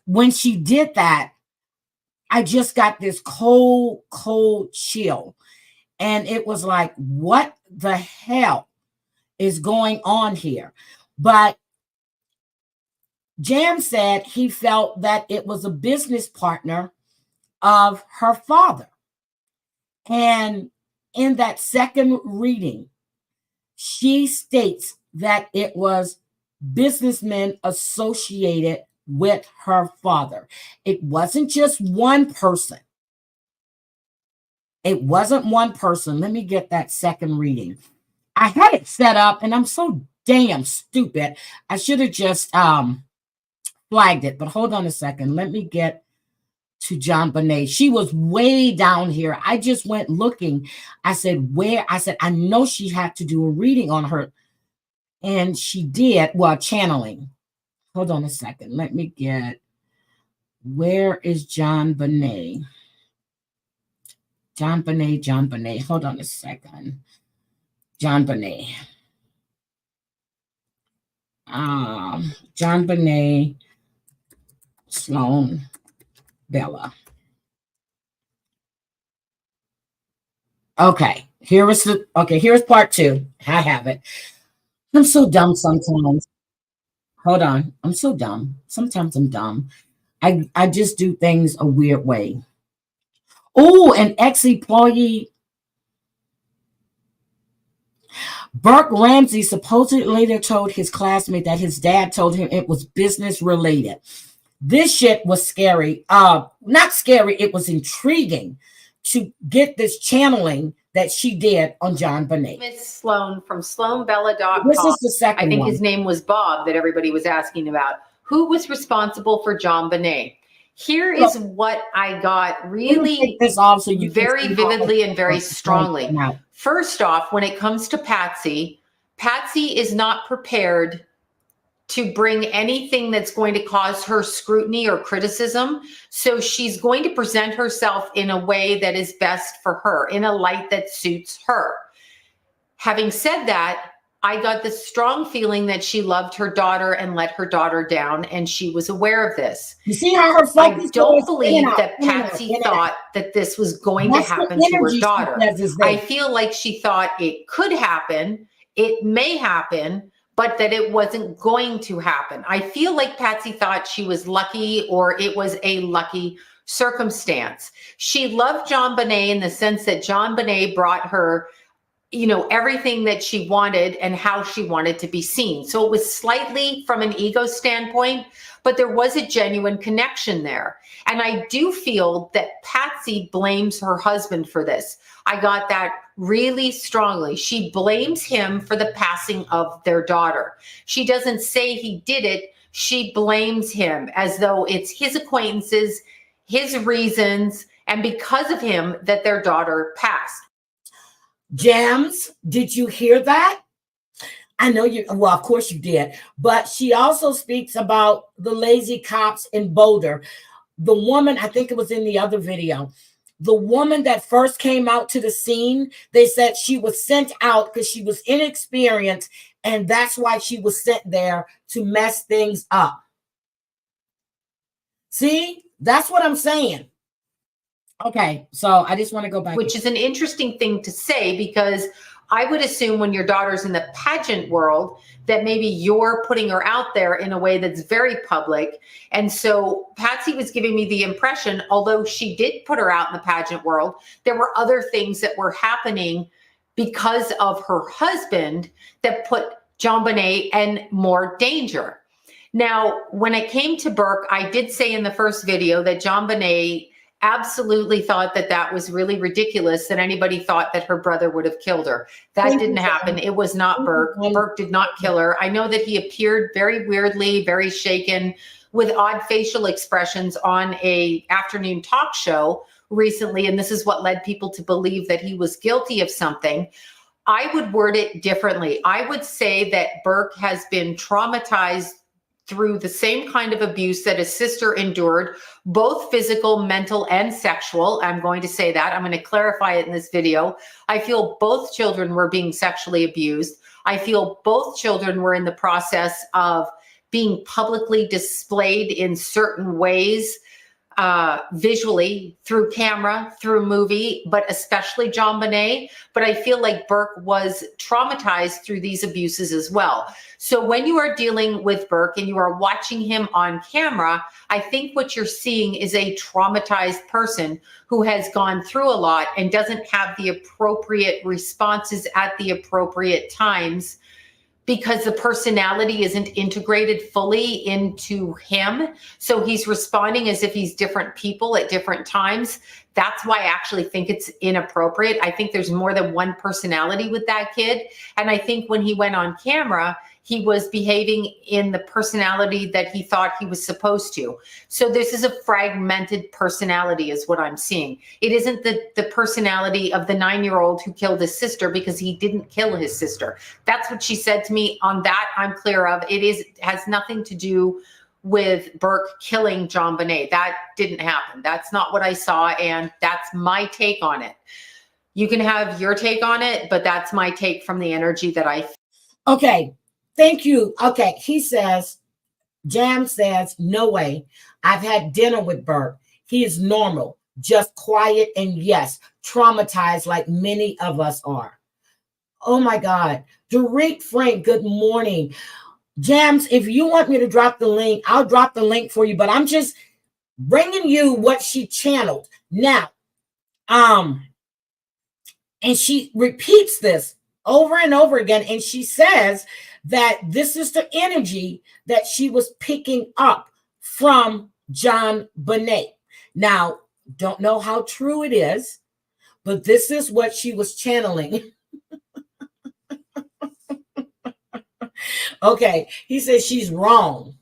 when she did that, I just got this cold chill. And it was like, what the hell is going on here? But Jan said he felt that it was a business partner of her father. And in that second reading, she states that it was businessmen associated with her father. It wasn't just one person. It wasn't one person. Let me get that second reading. I had it set up and I'm so damn stupid. I should have just flagged it, but hold on a second. Let me get to JonBenét. She was way down here. I just went looking. I said, I know she had to do a reading on her. And she did, well, channeling. Hold on a second. Let me get, where is JonBenét? JonBenét. Hold on a second. JonBenét. JonBenét, Sloan, Bella. Okay, here's part 2. I have it. I'm so dumb sometimes. Hold on. I'm so dumb. Sometimes I'm dumb. I just do things a weird way. Oh, an ex-employee. Burke Ramsey supposedly later told his classmate that his dad told him it was business related. This shit was scary. Not scary. It was intriguing to get this channeling that she did on JonBenét. Miss Sloan from SloanBella.com. This is the second I think one. his name was Bob that everybody was asking about. Who was responsible for JonBenét? Here is what I got really this off so you very vividly and very strongly. First off, when it comes to Patsy is not prepared to bring anything that's going to cause her scrutiny or criticism. So she's going to present herself in a way that is best for her, in a light that suits her. Having said that, I got the strong feeling that she loved her daughter and let her daughter down, and she was aware of this. You see how her focus I don't believe that Patsy thought that this was going to happen to her daughter. I feel like she thought it could happen, it may happen, but that it wasn't going to happen. I feel like Patsy thought she was lucky, or it was a lucky circumstance. She loved JonBenét in the sense that JonBenét brought her everything that she wanted and how she wanted to be seen. So it was slightly from an ego standpoint, but there was a genuine connection there. And I do feel that Patsy blames her husband for this. I got that really strongly. She blames him for the passing of their daughter. She doesn't say he did it. She blames him as though it's his acquaintances, his reasons, and because of him that their daughter passed. Jams, did you hear that? I know you, well, of course you did, but she also speaks about the lazy cops in Boulder. The woman, I think it was in the other video, the woman that first came out to the scene, they said she was sent out because she was inexperienced, and that's why she was sent there to mess things up. See, that's what I'm saying. Okay, so I just want to go back. Which is an interesting thing to say, because I would assume when your daughter's in the pageant world that maybe you're putting her out there in a way that's very public. And so Patsy was giving me the impression, although she did put her out in the pageant world, there were other things that were happening because of her husband that put JonBenét in more danger. Now, when it came to Burke, I did say in the first video that JonBenét absolutely thought that that was really ridiculous, that anybody thought that her brother would have killed her. That didn't happen. It was not Burke. Burke did not kill her. I know that he appeared very weirdly, very shaken, with odd facial expressions on a afternoon talk show recently, and this is what led people to believe that he was guilty of something. I would word it differently. I would say that Burke has been traumatized through the same kind of abuse that his sister endured, both physical, mental, and sexual. I'm going to say that. I'm going to clarify it in this video. I feel both children were being sexually abused. I feel both children were in the process of being publicly displayed in certain ways, visually, through camera, through movie, but especially JonBenét. But I feel like Burke was traumatized through these abuses as well. So when you are dealing with Burke and you are watching him on camera, I think what you're seeing is a traumatized person who has gone through a lot and doesn't have the appropriate responses at the appropriate times, because the personality isn't integrated fully into him. So he's responding as if he's different people at different times. That's why I actually think it's inappropriate. I think there's more than one personality with that kid. And I think when he went on camera, he was behaving in the personality that he thought he was supposed to. So this is a fragmented personality is what I'm seeing. It isn't the personality of the 9-year-old who killed his sister, because he didn't kill his sister. That's what she said to me. On that, I'm clear of. It has nothing to do with Burke killing JonBenét. That didn't happen. That's not what I saw, and that's my take on it. You can have your take on it, but that's my take from the energy that I feel. Okay. Thank you. Okay. He says, Jam says, no way. I've had dinner with Burke. He is normal, just quiet, and yes, traumatized like many of us are. Oh my God. Dorit Frank, good morning. Jams, if you want me to drop the link, I'll drop the link for you, but I'm just bringing you what she channeled. Now, and she repeats this over and over again, and she says that this is the energy that she was picking up from JonBenét. Now, don't know how true it is, but this is what she was channeling. Okay, he says she's wrong.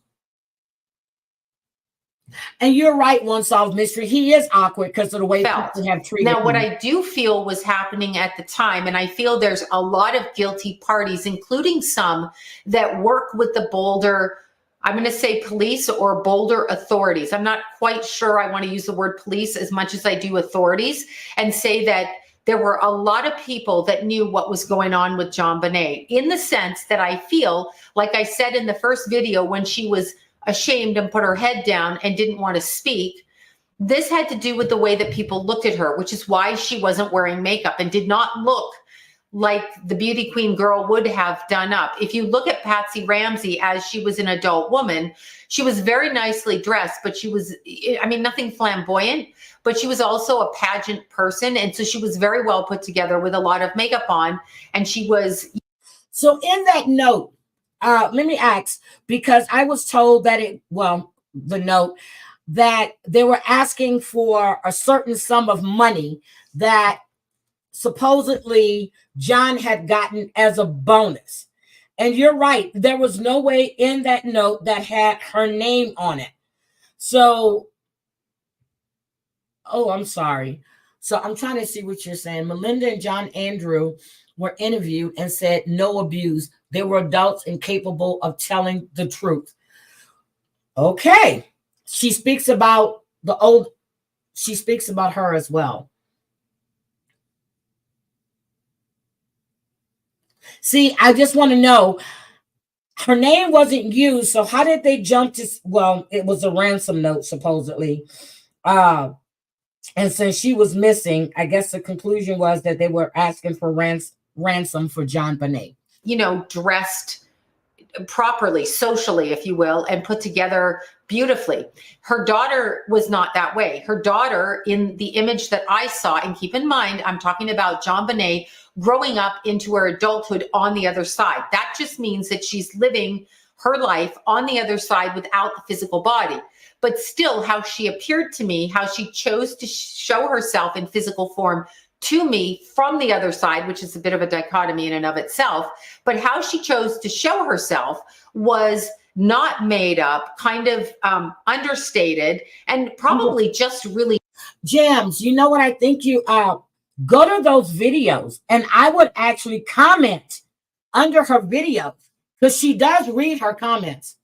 And you're right, One Solved Mystery. He is awkward because of the way people have treated him. Now, what I do feel was happening at the time, and I feel there's a lot of guilty parties, including some that work with the Boulder, I'm going to say police or Boulder authorities. I'm not quite sure I want to use the word police as much as I do authorities, and say that there were a lot of people that knew what was going on with JonBenét, in the sense that I feel, like I said in the first video, when she was ashamed and put her head down and didn't want to speak, this had to do with the way that people looked at her, which is why she wasn't wearing makeup and did not look like the beauty queen girl would have done up. If you look at Patsy Ramsey as she was an adult woman, she was very nicely dressed, but she was, I mean, nothing flamboyant, but she was also a pageant person. And so she was very well put together with a lot of makeup on. And she was. So in that note, let me ask, because I was told that the note that they were asking for a certain sum of money that supposedly John had gotten as a bonus. And you're right, there was no way in that note that had her name on it. So, oh, I'm sorry. So I'm trying to see what you're saying. Melinda and John Andrew were interviewed and said no abuse. They were adults and capable of telling the truth. Okay. She speaks about her as well. See, I just want to know, her name wasn't used, so how did they jump to, well, it was a ransom note, supposedly. And since she was missing, I guess the conclusion was that they were asking for ransom for JonBenét. You know, dressed properly, socially, if you will, and put together beautifully. Her daughter was not that way. Her daughter, in the image that I saw, and keep in mind, I'm talking about JonBenét growing up into her adulthood on the other side. That just means that she's living her life on the other side without the physical body. But still, how she appeared to me, how she chose to show herself in physical form to me from the other side, which is a bit of a dichotomy in and of itself, but how she chose to show herself was not made up, kind of understated, and probably just really. Jams, you know what I think? You go to those videos, and I would actually comment under her videos, because she does read her comments.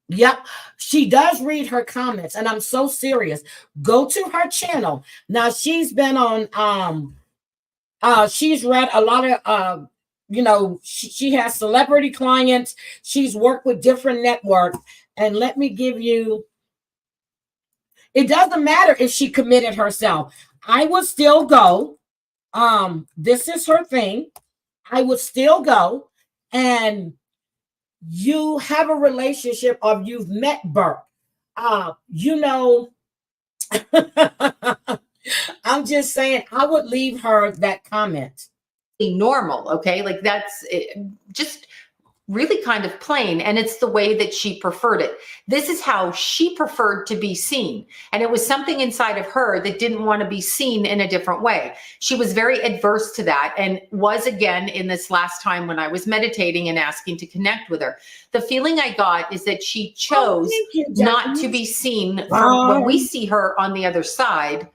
Yep, she does read her comments, and I'm so serious. Go to her channel. Now, she's been on she's read a lot of she has celebrity clients. She's worked with different networks, and let me give you, it doesn't matter if she committed herself. I would still go. This is her thing. I would still go, and you have a relationship, or you've met Burke. I'm just saying, I would leave her that comment. Normal, okay? Like that's just really kind of plain, and it's the way that she preferred it. This is how she preferred to be seen, and it was something inside of her that didn't want to be seen in a different way. She was very adverse to that, and was again in this last time when I was meditating and asking to connect with her. The feeling I got is that she chose not to be seen from when we see her on the other side.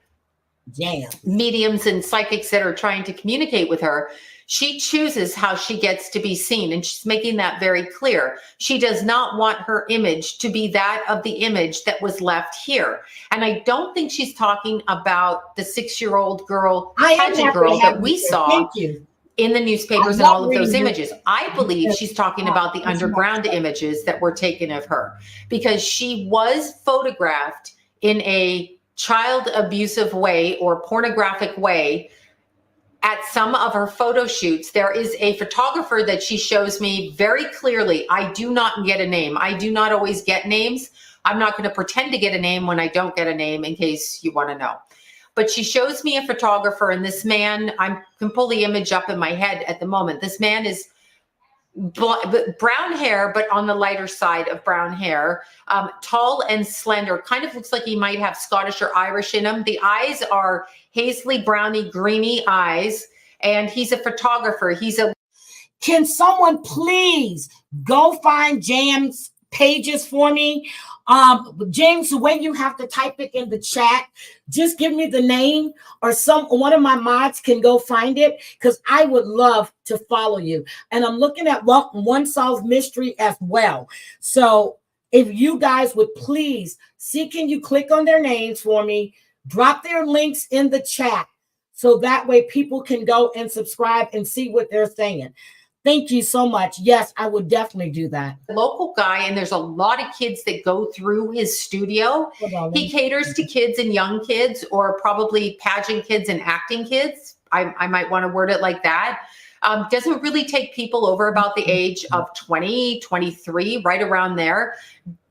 Mediums and psychics that are trying to communicate with her, she chooses how she gets to be seen, and she's making that very clear. She does not want her image to be that of the image that was left here. And I don't think she's talking about the 6-year-old girl, pageant girl that we saw in the newspapers and all of those images. I believe she's talking about the underground images that were taken of her, because she was photographed in a child abusive way or pornographic way at some of her photo shoots. There is a photographer that she shows me very clearly. I do not get a name. I do not always get names. I'm not going to pretend to get a name when I don't get a name, in case you want to know. But she shows me a photographer, and this man, I can pull the image up in my head at the moment. This man is brown hair, but on the lighter side of brown hair, tall and slender, kind of looks like he might have Scottish or Irish in him. The eyes are hazily browny, greeny eyes, and he's a photographer. Can someone please go find James' pages for me? James, the way you have to type it in the chat, just give me the name, or one of my mods can go find it, because I would love to follow you. And I'm looking at One Solved Mystery as well. So if you guys would please see, can you click on their names for me, drop their links in the chat, so that way people can go and subscribe and see what they're saying. Thank you so much. Yes, I would definitely do that. Local guy, and there's a lot of kids that go through his studio. He caters to kids and young kids, or probably pageant kids and acting kids. I might want to word it like that. Doesn't really take people over about the age of 20, 23, right around there.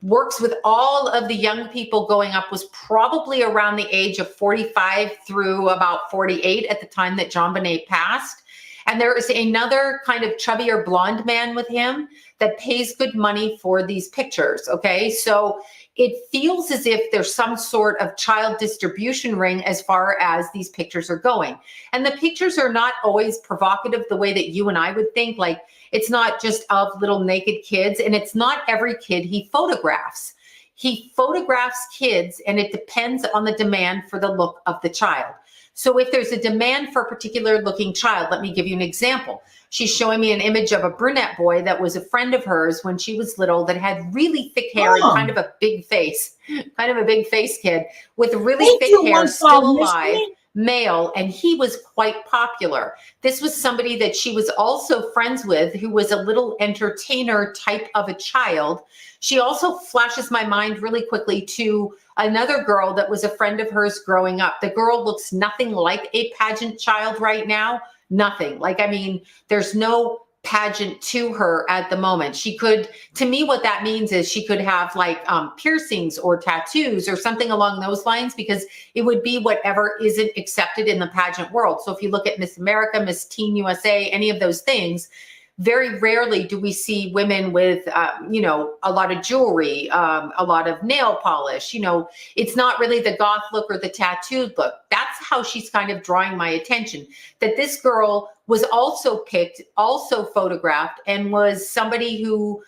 Works with all of the young people going up, was probably around the age of 45 through about 48 at the time that JonBenét passed. And there is another kind of chubbier blonde man with him that pays good money for these pictures. Okay. So it feels as if there's some sort of child distribution ring as far as these pictures are going. And the pictures are not always provocative the way that you and I would think. Like, it's not just of little naked kids, and it's not every kid he photographs. He photographs kids, and it depends on the demand for the look of the child. So if there's a demand for a particular looking child, let me give you an example. She's showing me an image of a brunette boy that was a friend of hers when she was little, that had really thick hair and kind of a big face kid with really thick hair, still alive, male, and he was quite popular. This was somebody that she was also friends with, who was a little entertainer type of a child. She also flashes my mind really quickly to another girl that was a friend of hers growing up. The girl looks nothing like a pageant child right now. Nothing. Like, I mean, there's no pageant to her at the moment. She could, to me, what that means is she could have like piercings or tattoos or something along those lines, because it would be whatever isn't accepted in the pageant world. So if you look at Miss America, Miss Teen USA, any of those things, very rarely do we see women with, a lot of jewelry, a lot of nail polish. It's not really the goth look or the tattooed look. That's how she's kind of drawing my attention, that this girl was also picked, also photographed, and was somebody who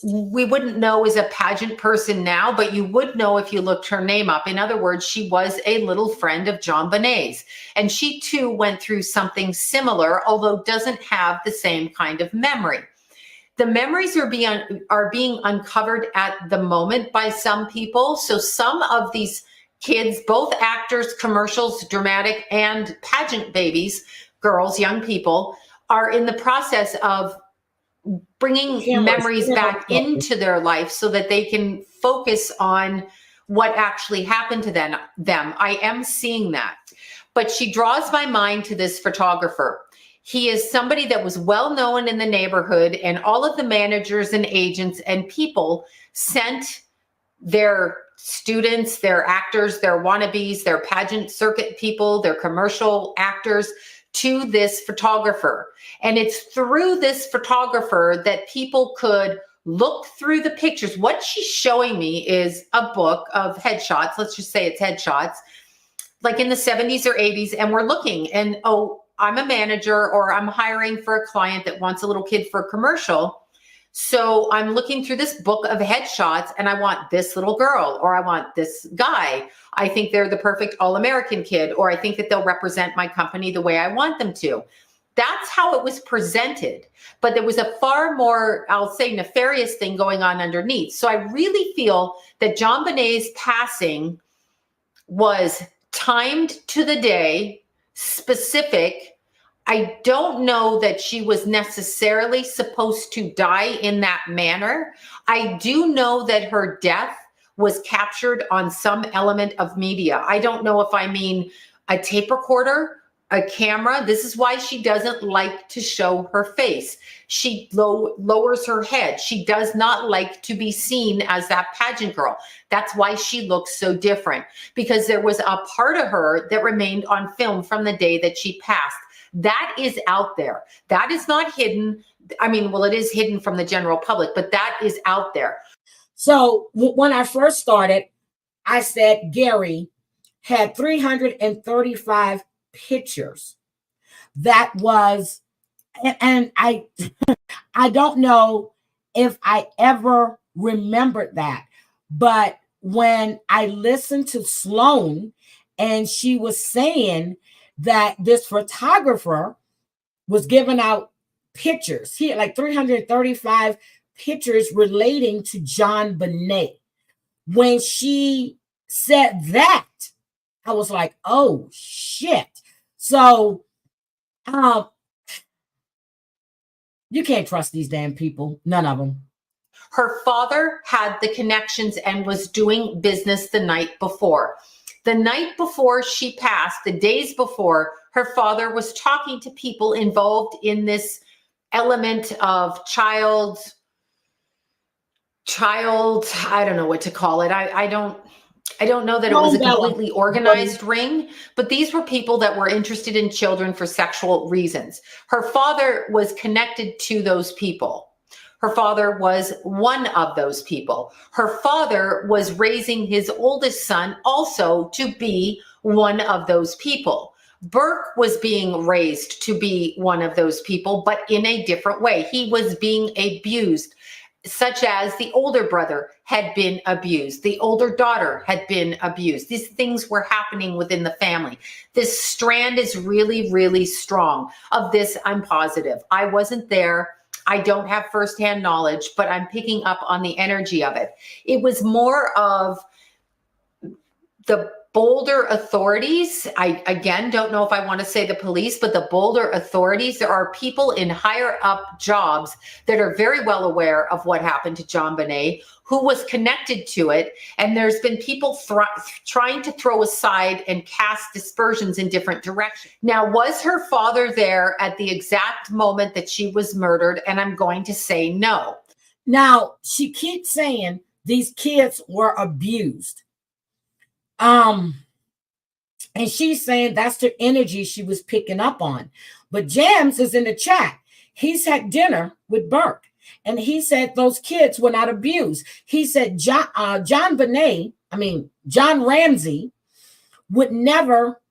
we wouldn't know is a pageant person now, but you would know if you looked her name up. In other words, she was a little friend of JonBenét's, and she too went through something similar, although doesn't have the same kind of memory. The memories are being uncovered at the moment by some people. So some of these kids, both actors, commercials, dramatic, and pageant babies, girls, young people, are in the process of bringing memories back into their life so that they can focus on what actually happened to them. I am seeing that. But she draws my mind to this photographer. He is somebody that was well known in the neighborhood, and all of the managers and agents and people sent their students, their actors, their wannabes, their pageant circuit people, their commercial actors to this photographer. And it's through this photographer that people could look through the pictures. What she's showing me is a book of headshots. Let's just say it's headshots, like in the 70s or 80s. And we're looking, and, oh, I'm a manager, or I'm hiring for a client that wants a little kid for a commercial. So I'm looking through this book of headshots, and I want this little girl, or I want this guy. I think they're the perfect all-American kid, or I think that they'll represent my company the way I want them to. That's how it was presented. But there was a far more, I'll say, nefarious thing going on underneath. So I really feel that JonBenét's passing was timed to the day, specific. I don't know that she was necessarily supposed to die in that manner. I do know that her death was captured on some element of media. I don't know if I mean a tape recorder, a camera. This is why she doesn't like to show her face. She lowers her head. She does not like to be seen as that pageant girl. That's why she looks so different, because there was a part of her that remained on film from the day that she passed. That is out there. That is not hidden. I mean, well, it is hidden from the general public, but that is out there. So when I first started, I said Gary had 335 pictures. That was, and I don't know if I ever remembered that, but when I listened to Sloan, and she was saying that this photographer was giving out pictures. He had like 335 pictures relating to JonBenét. When she said that, I was like, oh shit. So You can't trust these damn people. None of them. Her father had the connections and was doing business the night before. The night before she passed, the days before, her father was talking to people involved in this element of child, I don't know what to call it. I don't know that it was a completely organized ring, but these were people that were interested in children for sexual reasons. Her father was connected to those people. Her father was one of those people. Her father was raising his oldest son also to be one of those people. Burke was being raised to be one of those people, but in a different way. He was being abused, such as the older brother had been abused. The older daughter had been abused. These things were happening within the family. This strand is really, really strong. Of this, I'm positive. I wasn't there. I don't have firsthand knowledge, but I'm picking up on the energy of it. It was more of the Boulder authorities. I, again, don't know if I want to say the police, but the Boulder authorities, there are people in higher up jobs that are very well aware of what happened to JonBenét, who was connected to it. And there's been people trying to throw aside and cast dispersions in different directions. Now, was her father there at the exact moment that she was murdered? And I'm going to say no. Now, she keeps saying these kids were abused. And she's saying that's the energy she was picking up on. But Jams is in the chat. He's had dinner with Burke, and he said those kids were not abused. He said JonBenét, John Ramsey, would never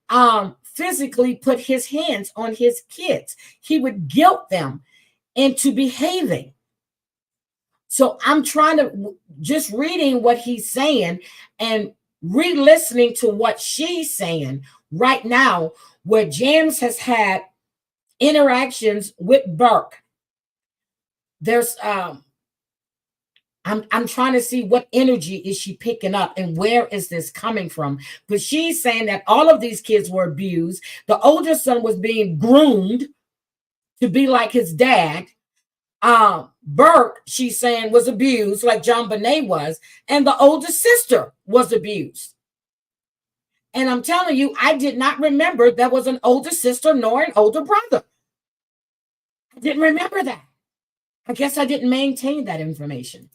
physically put his hands on his kids. He would guilt them into behaving. So I'm trying to just reading what he's saying and re-listening to what she's saying right now, where James has had interactions with Burke. There's I'm trying to see what energy is she picking up and where is this coming from, but she's saying that all of these kids were abused. The older son was being groomed to be like his dad. Burke, she's saying, was abused like JonBenét was, and the older sister was abused. And I'm telling you, I did not remember there was an older sister nor an older brother. I didn't remember that. I guess I didn't maintain that information.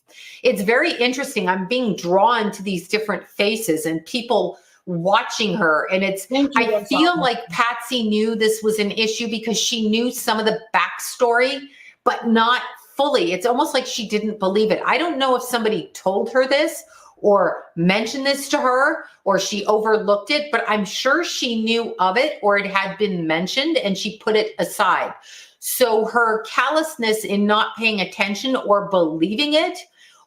It's very interesting. I'm being drawn to these different faces and people watching her. And I feel like Patsy knew this was an issue because she knew some of the backstory, but not fully. It's almost like she didn't believe it. I don't know if somebody told her this or mentioned this to her or she overlooked it, but I'm sure she knew of it or it had been mentioned and she put it aside. So her callousness in not paying attention or believing it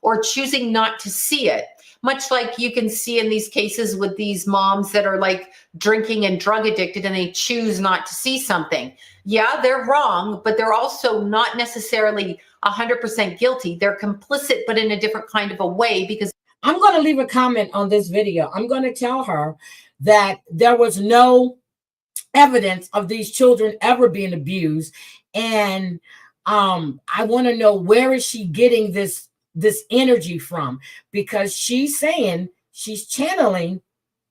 or choosing not to see it, much like you can see in these cases with these moms that are like drinking and drug addicted and they choose not to see something. Yeah, they're wrong, but they're also not necessarily 100% guilty. They're complicit, but in a different kind of a way. Because I'm going to leave a comment on this video. I'm going to tell her that there was no evidence of these children ever being abused. And I want to know, where is she getting this energy from? Because she's saying she's channeling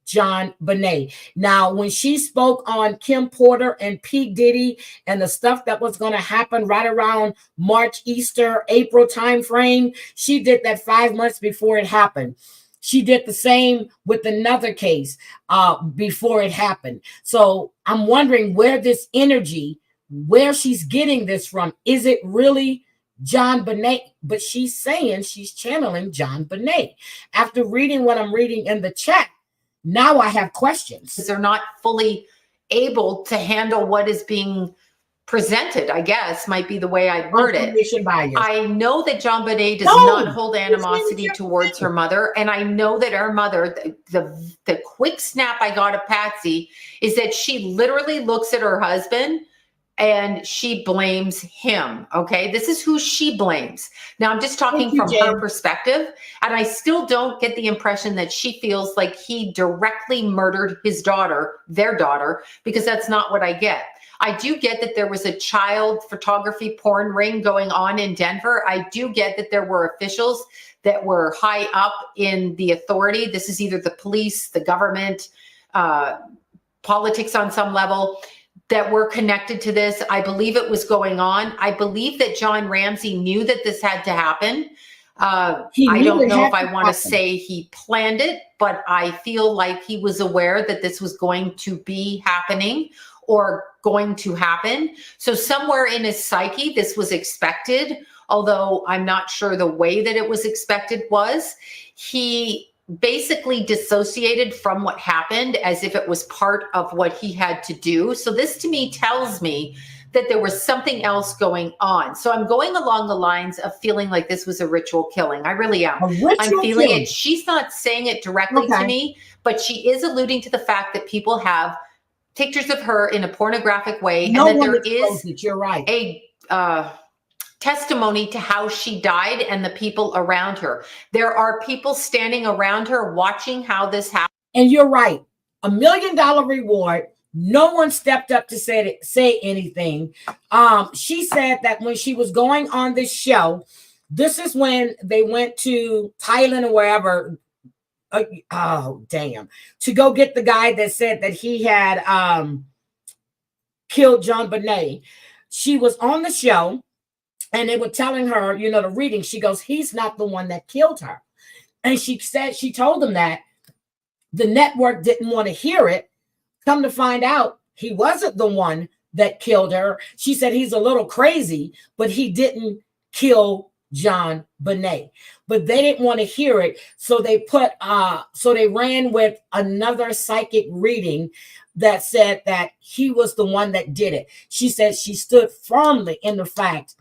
JonBenét. Now, when she spoke on Kim Porter and P. Diddy and the stuff that was going to happen right around March, Easter, April timeframe, she did that 5 months before it happened. She did the same with another case before it happened. So I'm wondering where this energy, where she's getting this from. Is it really JonBenét? But she's saying she's channeling JonBenét. After reading what I'm reading in the chat, now I have questions. They're not fully able to handle what is being presented, I guess, might be the way I'd word it. I know that JonBenét does not hold animosity towards her mother. And I know that her mother, the quick snap I got of Patsy is that she literally looks at her husband and she blames him. Okay, this is who she blames. Now I'm just talking from her perspective, and I still don't get the impression that she feels like he directly murdered his daughter, their daughter, because that's not what I get. I do get that there was a child photography porn ring going on in Denver. I do get that there were officials that were high up in the authority. This is either the police, the government, politics on some level, that were connected to this. I believe it was going on. I believe that John Ramsey knew that this had to happen. I don't know if I want to say he planned it, but I feel like he was aware that this was going to be happening or going to happen. So somewhere in his psyche, this was expected, although I'm not sure the way that it was expected was. He basically dissociated from what happened as if it was part of what he had to do. So this to me tells me that there was something else going on. So I'm going along the lines of feeling like this was a ritual killing. I really am. I'm feeling it. She's not saying it directly to me, but she is alluding to the fact that people have pictures of her in a pornographic way, and that there is you're right. a testimony to how she died and the people around her. There are people standing around her watching how this happened. And you're right. $1 million reward. No one stepped up to say anything. She said that when she was going on this show, this is when they went to Thailand or wherever. Oh, damn. To go get the guy that said that he had killed JonBenét. She was on the show. And they were telling her, you know, the reading. She goes, he's not the one that killed her. And she said, she told them that the network didn't want to hear it. Come to find out, he wasn't the one that killed her. She said he's a little crazy, but he didn't kill JonBenét. But they didn't want to hear it. So they they ran with another psychic reading that said that he was the one that did it. She said she stood firmly in the fact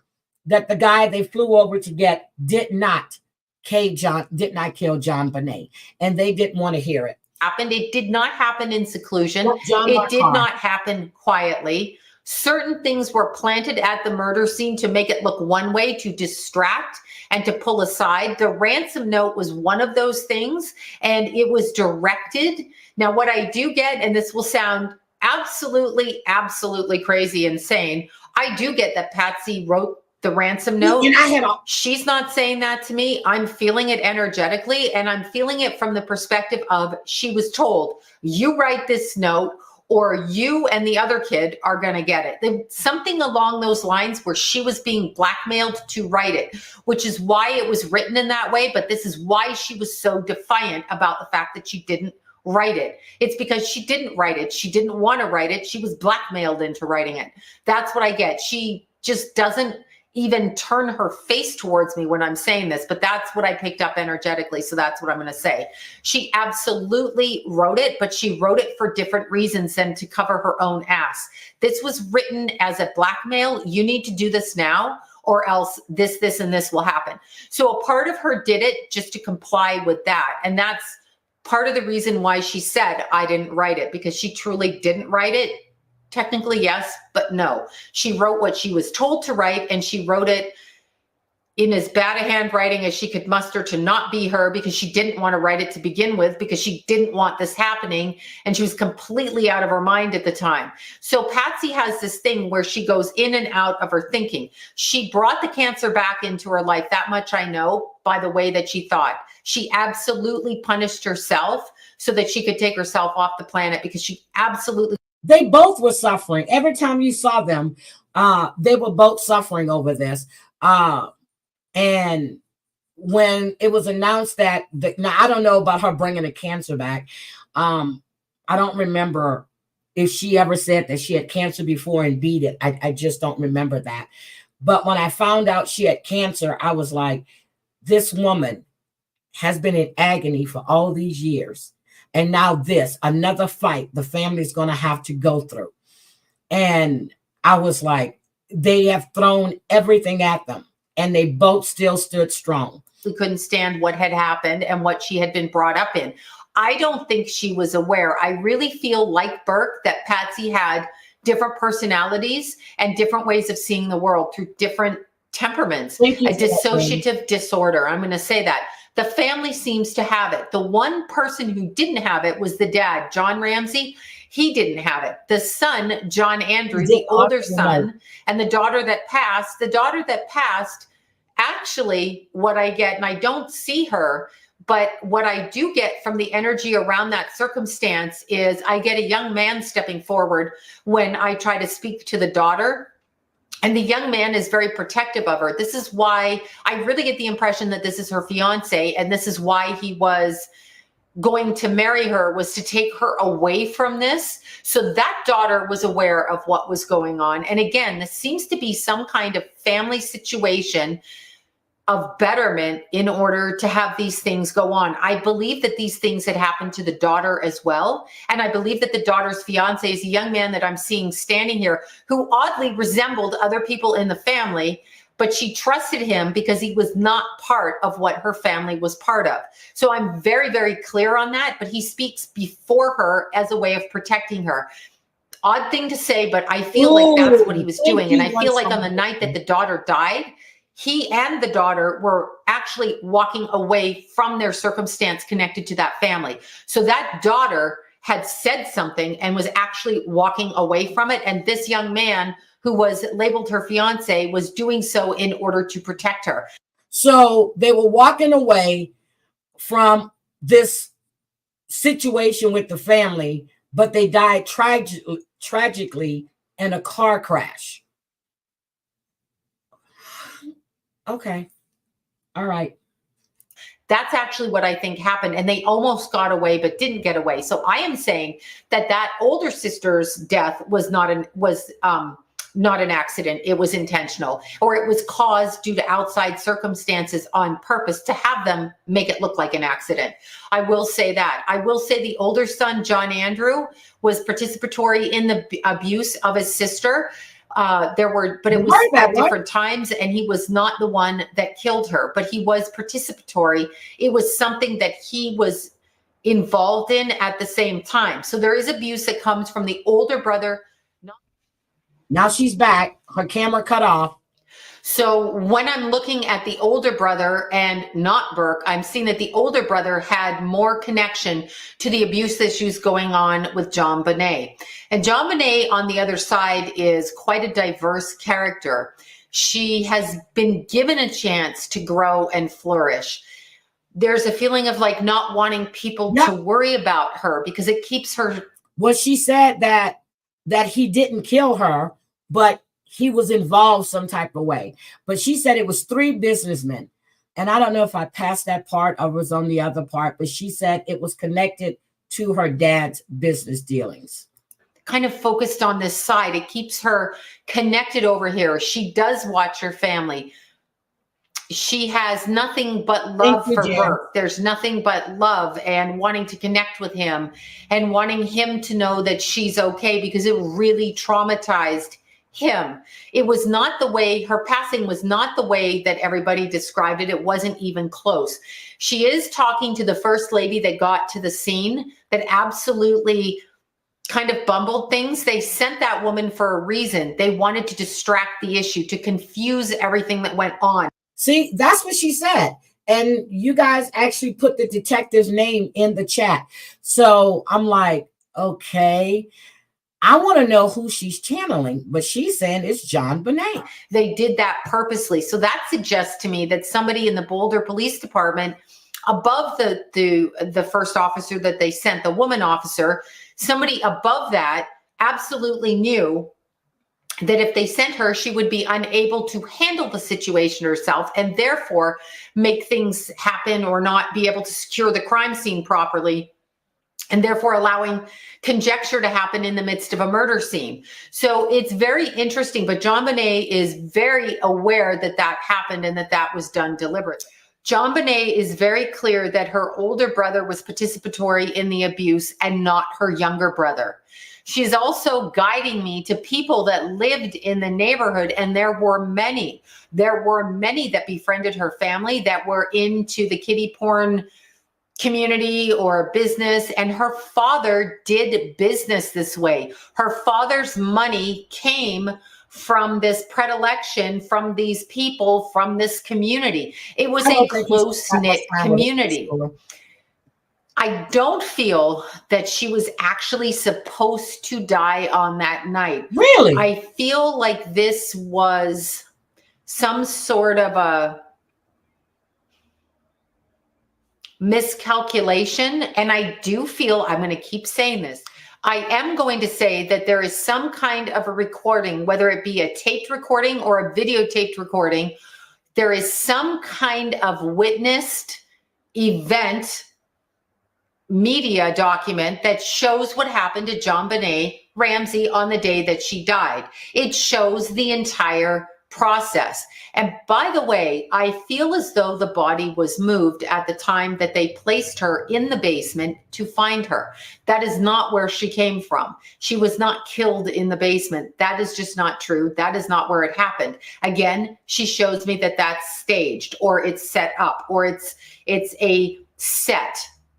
that the guy they flew over to get did not kill JonBenét, and they didn't want to hear it. It did not happen in seclusion. It did not happen quietly. Certain things were planted at the murder scene to make it look one way, to distract and to pull aside. The ransom note was one of those things, and it was directed. Now, what I do get, and this will sound absolutely, absolutely crazy, insane, I do get that Patsy wrote the ransom note. And she's not saying that to me. I'm feeling it energetically, and I'm feeling it from the perspective of she was told, you write this note or you and the other kid are going to get it. Something along those lines where she was being blackmailed to write it, which is why it was written in that way. But this is why she was so defiant about the fact that she didn't write it. It's because she didn't write it. She didn't want to write it. She was blackmailed into writing it. That's what I get. She just doesn't even turn her face towards me when I'm saying this, but that's what I picked up energetically. So that's what I'm going to say. She absolutely wrote it, but she wrote it for different reasons than to cover her own ass. This was written as a blackmail. You need to do this now, or else this, and this will happen. So a part of her did it just to comply with that. And that's part of the reason why she said, I didn't write it, because she truly didn't write it. Technically, yes, but no. She wrote what she was told to write, and she wrote it in as bad a handwriting as she could muster to not be her, because she didn't want to write it to begin with, because she didn't want this happening, and she was completely out of her mind at the time. So Patsy has this thing where she goes in and out of her thinking. She brought the cancer back into her life, that much I know, by the way that she thought. She absolutely punished herself so that she could take herself off the planet, because she absolutely... They both were suffering. Every time you saw them, they were both suffering over this. And when it was announced that, now I don't know about her bringing the cancer back. I don't remember if she ever said that she had cancer before and beat it. I just don't remember that. But when I found out she had cancer, I was like, this woman has been in agony for all these years. And now this, another fight the family's going to have to go through. And I was like, they have thrown everything at them, and they both still stood strong. We couldn't stand what had happened and what she had been brought up in. I don't think she was aware. I really feel like Burke that Patsy had different personalities and different ways of seeing the world through different temperaments. A dissociative disorder. I'm going to say that. The family seems to have it. The one person who didn't have it was the dad, John Ramsey. He didn't have it. The son, John Andrew, He the did older also son, and the daughter that passed, actually, what I get, and I don't see her, but what I do get from the energy around that circumstance is I get a young man stepping forward when I try to speak to the daughter. And the young man is very protective of her. This is why I really get the impression that this is her fiance, and this is why he was going to marry her, was to take her away from this. So that daughter was aware of what was going on. And again, this seems to be some kind of family situation of betterment in order to have these things go on. I believe that these things had happened to the daughter as well. And I believe that the daughter's fiance is a young man that I'm seeing standing here who oddly resembled other people in the family, but she trusted him because he was not part of what her family was part of. So I'm very, very clear on that, but he speaks before her as a way of protecting her. Odd thing to say, but I feel like that's what he was doing. And I feel like on the night that the daughter died, he and the daughter were actually walking away from their circumstance connected to that family. So that daughter had said something and was actually walking away from it. And this young man who was labeled her fiance was doing so in order to protect her. So they were walking away from this situation with the family, but they died tragically in a car crash. Okay. All right. That's actually what I think happened. And they almost got away, but didn't get away. So I am saying that that older sister's death was not an accident. It was intentional, or it was caused due to outside circumstances on purpose to have them make it look like an accident. I will say that. I will say the older son, John Andrew, was participatory in the abuse of his sister. But it was at different times, and he was not the one that killed her, but he was participatory. It was something that he was involved in at the same time. So there is abuse that comes from the older brother. Now she's back. Her camera cut off. So when I'm looking at the older brother and not Burke, I'm seeing that the older brother had more connection to the abuse issues going on with JonBenét. And JonBenét on the other side is quite a diverse character. She has been given a chance to grow and flourish. There's a feeling of like not wanting people to worry about her because it keeps her. Well, she said that he didn't kill her, but he was involved some type of way. But she said it was 3 businessmen. And I don't know if I passed that part or was on the other part, but she said it was connected to her dad's business dealings. Kind of focused on this side. It keeps her connected over here. She does watch her family. She has nothing but love for Burke. There's nothing but love and wanting to connect with him and wanting him to know that she's okay because it really traumatized him. It was not the way, her passing was not the way that everybody described it. It wasn't even close. She is talking to the first lady that got to the scene that absolutely kind of bumbled things. They sent that woman for a reason. They wanted to distract the issue, to confuse everything that went on. See, that's what she said. And you guys actually put the detective's name in the chat. So I'm like, okay, I want to know who she's channeling, but she's saying it's JonBenét. They did that purposely. So that suggests to me that somebody in the Boulder Police Department, above the first officer that they sent, the woman officer, somebody above that absolutely knew that if they sent her, she would be unable to handle the situation herself and therefore make things happen or not be able to secure the crime scene properly, and therefore allowing conjecture to happen in the midst of a murder scene. So it's very interesting, but JonBenét is very aware that that happened and that that was done deliberately. JonBenét is very clear that her older brother was participatory in the abuse and not her younger brother. She's also guiding me to people that lived in the neighborhood, and there were many. There were many that befriended her family that were into the kiddie porn community or business, and her father did business this way. Her father's money came from this predilection, from these people, from this community. It was a close-knit community. I don't feel that she was actually supposed to die on that night. Really? I feel like this was some sort of a miscalculation. And I do feel, I'm going to keep saying this, I am going to say that there is some kind of a recording, whether it be a taped recording or a videotaped recording. There is some kind of witnessed event media document that shows what happened to JonBenét Ramsey on the day that she died. It shows the entire process. And by the way, I feel as though the body was moved at the time that they placed her in the basement to find her. That is not where she came from. She was not killed in the basement. That is just not true. That is not where it happened. Again, she shows me that that's staged, or it's set up, or it's a set.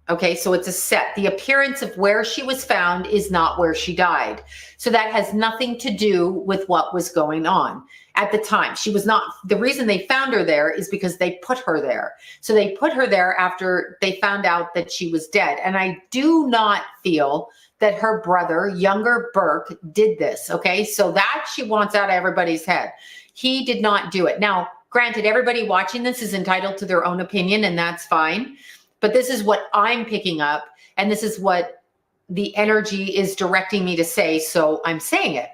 Okay, so it's a set. The appearance of where she was found is not where she died. So that has nothing to do with what was going on at the time. She was not, the reason they found her there is because they put her there. So they put her there after they found out that she was dead. And I do not feel that her brother, younger Burke, did this. Okay, so that she wants out of everybody's head. He did not do it. Now, granted, everybody watching this is entitled to their own opinion, and that's fine. But this is what I'm picking up, and this is what the energy is directing me to say, so I'm saying it.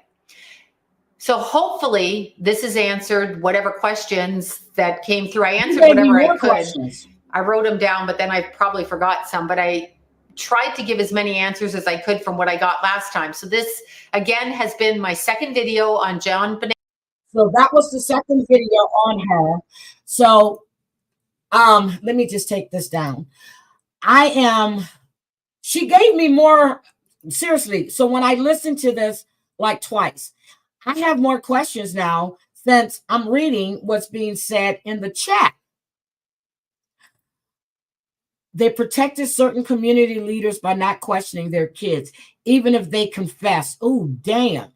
So hopefully this has answered whatever questions that came through. I answered whatever I could. Questions. I wrote them down, but then I probably forgot some, but I tried to give as many answers as I could from what I got last time. So this, again, has been my second video on JonBenét. So that was the second video on her. So let me just take this down. She gave me more, seriously. So when I listened to this like twice, I have more questions now since I'm reading what's being said in the chat. They protected certain community leaders by not questioning their kids, even if they confess. Oh, damn.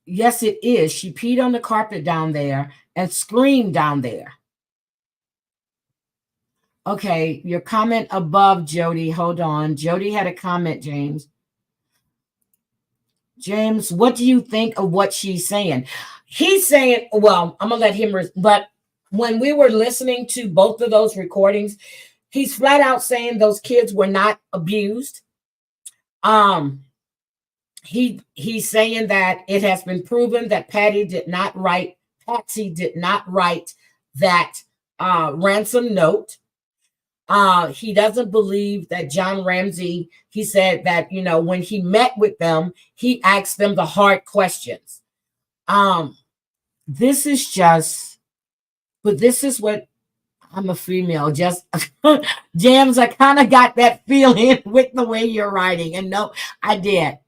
Yes, it is. She peed on the carpet down there and screamed down there. Okay, your comment above, Jody. Hold on. Jody had a comment, James. James, what do you think of what she's saying? He's saying, well, I'm going to let him, but when we were listening to both of those recordings, he's flat out saying those kids were not abused. He's saying that it has been proven that Patsy did not write that ransom note. He doesn't believe that John Ramsey, he said that, you know, when he met with them, he asked them the hard questions. This is just, but this is what, I'm a female, just James, I kind of got that feeling with the way you're writing. And no, I did.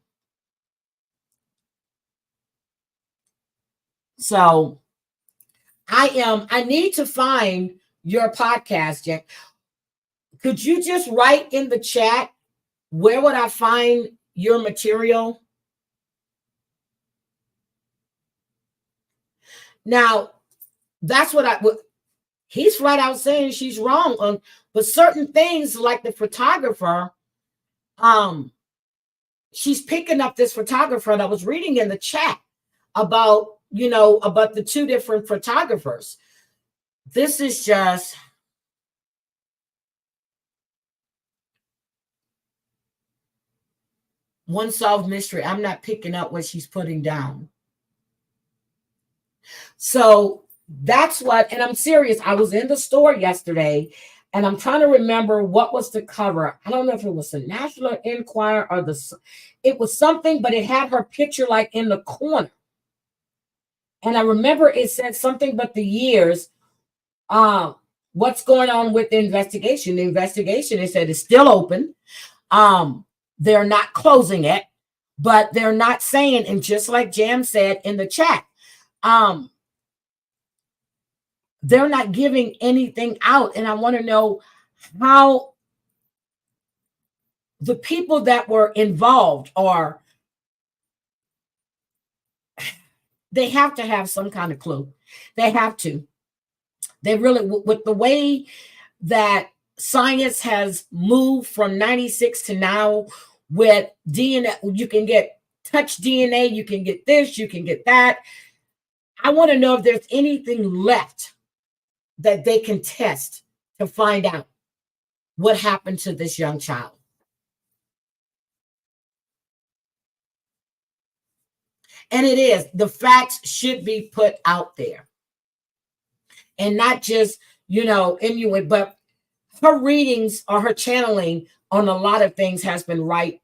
So I need to find your podcast, Jack. Could you just write in the chat, where would I find your material? Now, that's what he's flat out saying she's wrong on, but certain things like the photographer, she's picking up this photographer that I was reading in the chat about, you know, about the two different photographers. This is just, one solved mystery. I'm not picking up what she's putting down. So that's what, and I'm serious. I was in the store yesterday and I'm trying to remember what was the cover. I don't know if it was the National Enquirer or it was something, but it had her picture like in the corner. And I remember it said something but the years, what's going on with the investigation. The investigation, it said, is still open. They're not closing it, but they're not saying, and just like Jam said in the chat, they're not giving anything out. And I want to know how the people that were involved are, they have to have some kind of clue. They have to. They really, with the way that science has moved from 96 to now, with DNA, you can get touch DNA, you can get this, you can get that. I want to know if there's anything left that they can test to find out what happened to this young child. And it is, the facts should be put out there. And not just, anyway, but her readings or her channeling on a lot of things has been right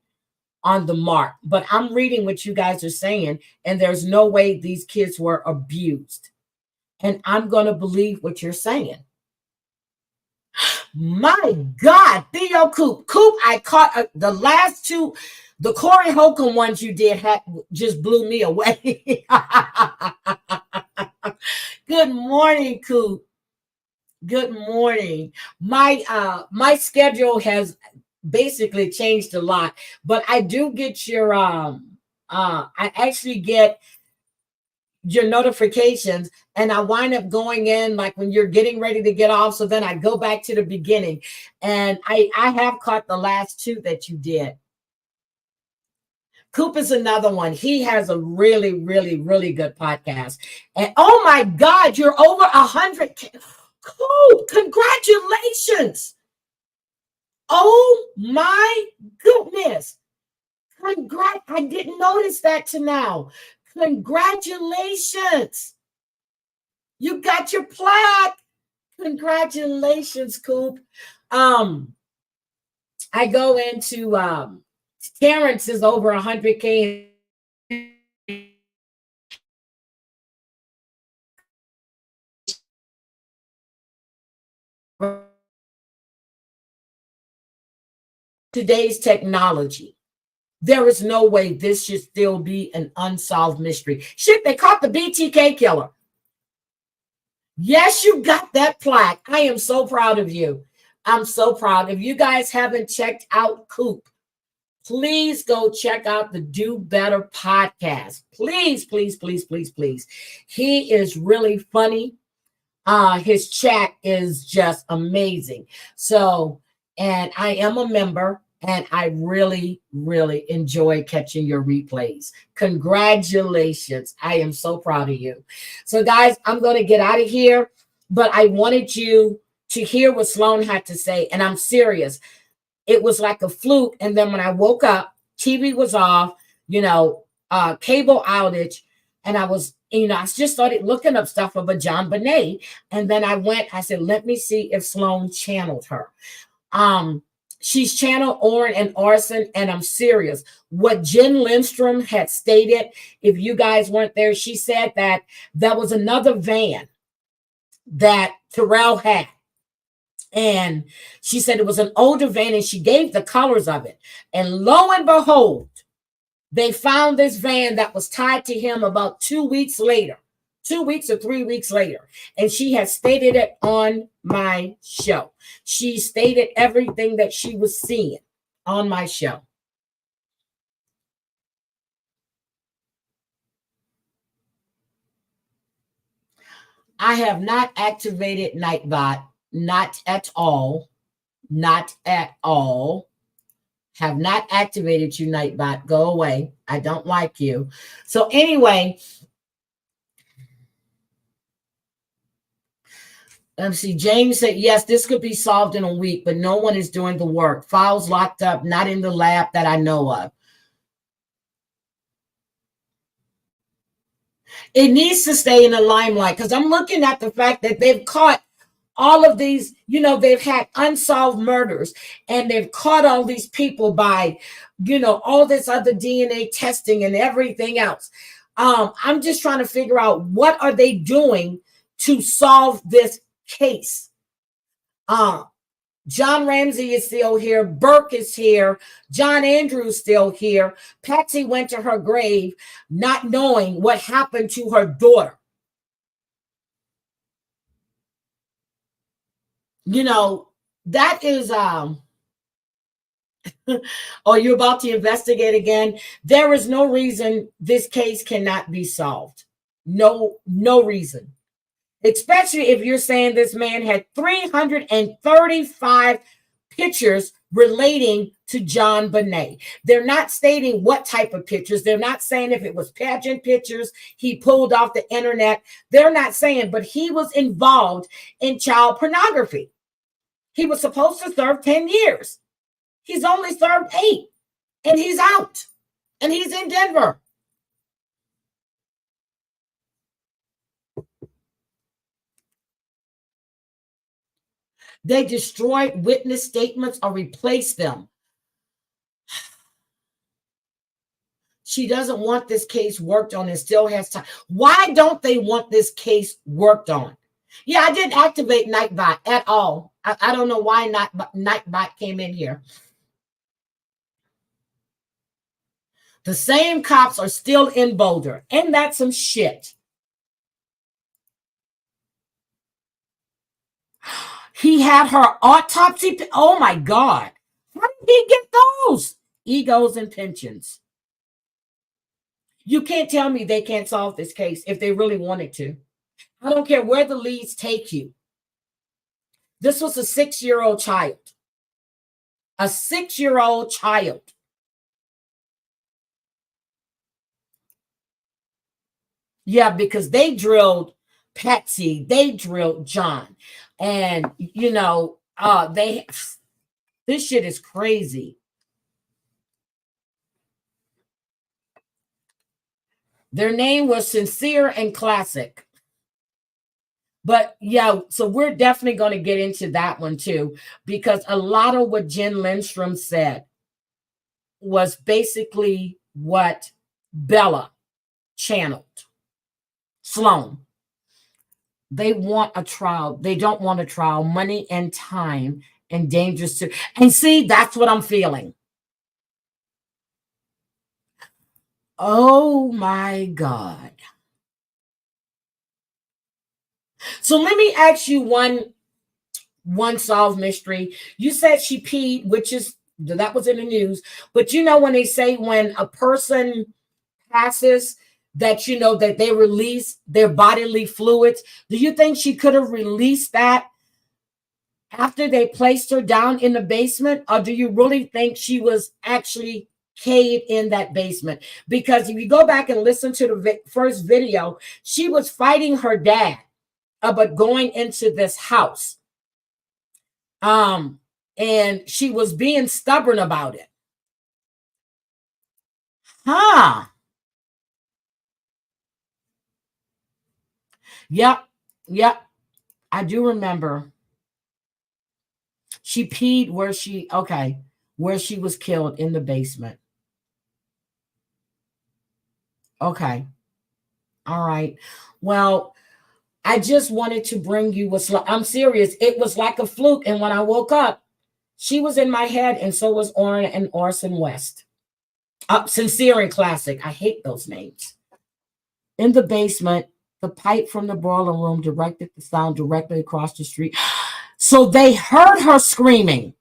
on the mark. But I'm reading what you guys are saying, and there's no way these kids were abused. And I'm going to believe what you're saying. My God, Theo Coop, I caught the last two, the Corey Holcomb ones you did just blew me away. Good morning, Coop. Good morning. My schedule has basically changed a lot, but I do get your I actually get your notifications, and I wind up going in like when you're getting ready to get off. So then I go back to the beginning, and I have caught the last two that you did. Coop is another one. He has a really, really, really good podcast. And oh my God, you're over 100. Coop, congratulations. Oh my goodness. I didn't notice that till now. Congratulations. You got your plaque. Congratulations, Coop. I go into Terrence is over 100K. Today's technology. There is no way this should still be an unsolved mystery. Shit, they caught the BTK killer. Yes, you got that plaque. I am so proud of you. I'm so proud. If you guys haven't checked out Coop, please go check out the Do Better podcast. Please, please, please, please, please. He is really funny. His chat is just amazing. So, and I am a member, and I really, really enjoy catching your replays. Congratulations. I am so proud of you. So, guys, I'm going to get out of here, but I wanted you to hear what Sloan had to say, and I'm serious. It was like a fluke, and then when I woke up, TV was off, cable outage, and I just started looking up stuff about JonBenét, and then I said, let me see if Sloan channeled her. She's channeled Oren and Arson, and I'm serious. What Jen Lindstrom had stated, if you guys weren't there, she said that there was another van that Terrell had. And she said it was an older van, and she gave the colors of it. And lo and behold, they found this van that was tied to him about 2 weeks later, 2 weeks or 3 weeks later. And she had stated it on my show. She stated everything that she was seeing on my show. I have not activated Nightbot, not at all. Not at all. Have not activated you, Nightbot. Go away. I don't like you. So anyway, let's see. James said, yes, this could be solved in a week, but no one is doing the work. Files locked up, not in the lab that I know of. It needs to stay in the limelight, because I'm looking at the fact that they've caught all of these, they've had unsolved murders, and they've caught all these people by, all this other DNA testing and everything else. I'm just trying to figure out, what are they doing to solve this case? John Ramsey is still here. Burke is here. John Andrews still here. Patsy went to her grave not knowing what happened to her daughter. That is, are you about to investigate again? There is no reason this case cannot be solved. No reason. especially if you're saying this man had 335 pictures relating to JonBenét. They're not stating what type of pictures. They're not saying if it was pageant pictures he pulled off the internet. They're not saying, but he was involved in child pornography. He was supposed to serve 10 years. He's only served 8, and he's out, and he's in Denver. They destroyed witness statements or replaced them. She doesn't want this case worked on and still has time. Why don't they want this case worked on? Yeah, I didn't activate Nightbot at all. I don't know why Nightbot came in here. The same cops are still in Boulder. And that's some shit. He had her autopsy. Oh my God. How did he get those? Egos and pensions. You can't tell me they can't solve this case if they really wanted to. I don't care where the leads take you. This was a 6-year-old child. A 6-year-old child. Yeah, because they drilled Patsy, they drilled John. And, you know, this shit is crazy. Their name was Sincere and Classic. But yeah, so we're definitely going to get into that one too, because a lot of what Jen Lindstrom said was basically what Bella channeled. Sloan. They want a trial. They don't want a trial. Money and time and dangerous to. And see, that's what I'm feeling. Oh my God. So let me ask you one solved mystery. You said she peed, which is, that was in the news. But you know when they say when a person passes that, you know, that they release their bodily fluids. Do you think she could have released that after they placed her down in the basement? Or do you really think she was actually caved in that basement? Because if you go back and listen to the first video, she was fighting her dad about going into this house. And she was being stubborn about it. Huh. Yep. I do remember. She peed where she was killed in the basement. Okay. All right. Well, I just wanted to bring you I'm serious. It was like a fluke. And when I woke up, she was in my head, and so was Orson West. Sincere and Classic. I hate those names. In the basement, the pipe from the boiler room directed the sound directly across the street. So they heard her screaming.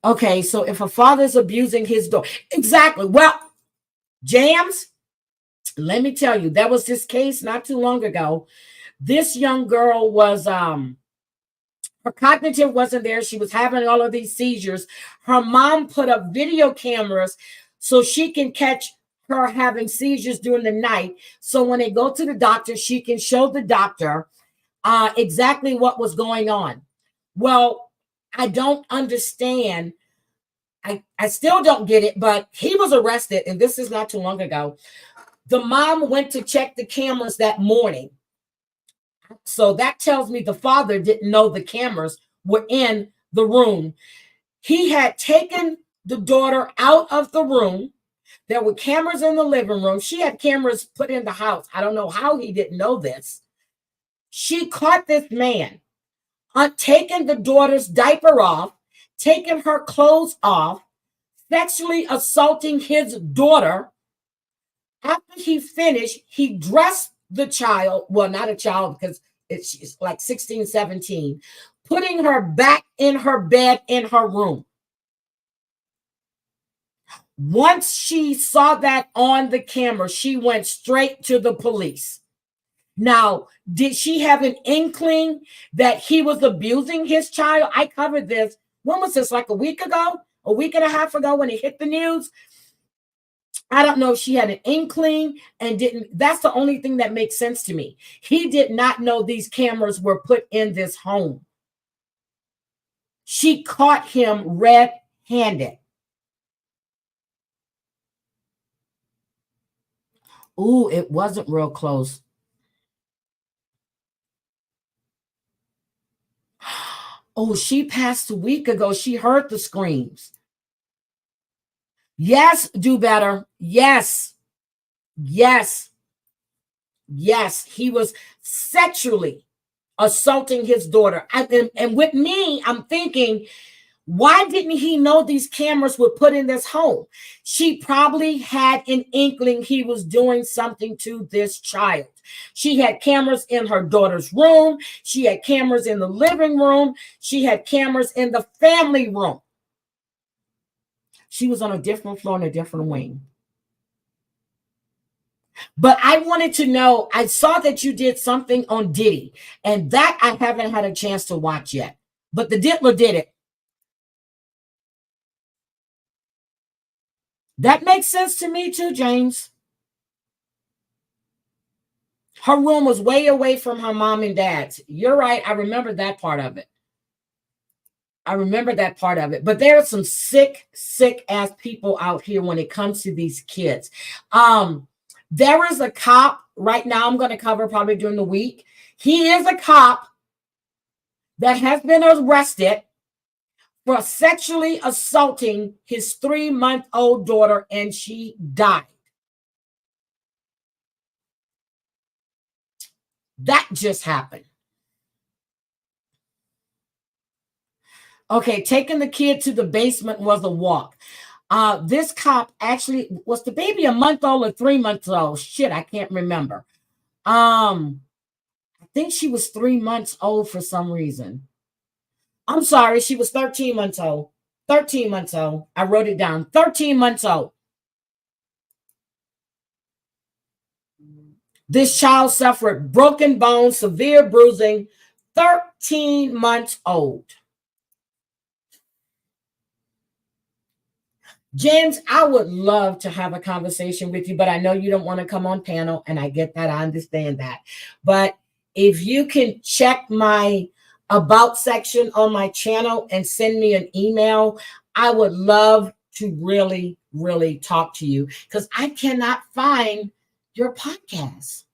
Okay, so if a father's abusing his daughter, exactly. Well, Jams, let me tell you, there was this case not too long ago. This young girl was, her cognitive wasn't there. She was having all of these seizures. Her mom put up video cameras so she can catch her having seizures during the night. So when they go to the doctor, she can show the doctor exactly what was going on. Well, I don't understand. I still don't get it, but he was arrested, and this is not too long ago. The mom went to check the cameras that morning. So that tells me the father didn't know the cameras were in the room. He had taken the daughter out of the room. There were cameras in the living room. She had cameras put in the house. I don't know how he didn't know this. She caught this man taking the daughter's diaper off, taking her clothes off, sexually assaulting his daughter. After he finished, he dressed the child, well, not a child because it's like 16, 17, putting her back in her bed in her room. Once she saw that on the camera, she went straight to the police. Now, did she have an inkling that he was abusing his child? I covered this. When was this? Like a week ago? A week and a half ago when it hit the news? I don't know if she had an inkling and didn't. That's the only thing that makes sense to me. He did not know these cameras were put in this home. She caught him red-handed. Ooh, it wasn't real close. Oh, she passed a week ago. She heard the screams. Yes, do better. Yes. Yes. Yes. He was sexually assaulting his daughter. And with me, I'm thinking, why didn't he know these cameras were put in this home? She probably had an inkling he was doing something to this child. She had cameras in her daughter's room. She had cameras in the living room. She had cameras in the family room. She was on a different floor in a different wing. But I wanted to know, I saw that you did something on Diddy, and that I haven't had a chance to watch yet. But the Diddler did it. That makes sense to me too, James. Her room was way away from her mom and dad's. You're right. I remember that part of it. But there are some sick ass people out here when it comes to these kids. There is a cop right now I'm going to cover probably during the week. He is a cop that has been arrested for sexually assaulting his 3-month-old daughter, and she died. That just happened. Okay, taking the kid to the basement was a walk. This cop actually was the baby a month old or 3 months old. Shit, I can't remember. I think she was 3 months old for some reason. I'm sorry, she was 13 months old. 13 months old. I wrote it down. 13 months old. This child suffered broken bones, severe bruising. 13 months old. James, I would love to have a conversation with you, but I know you don't want to come on panel, and I get that. I understand that. But if you can check my about section on my channel and send me an email, I would love to really, really talk to you because I cannot find your podcast.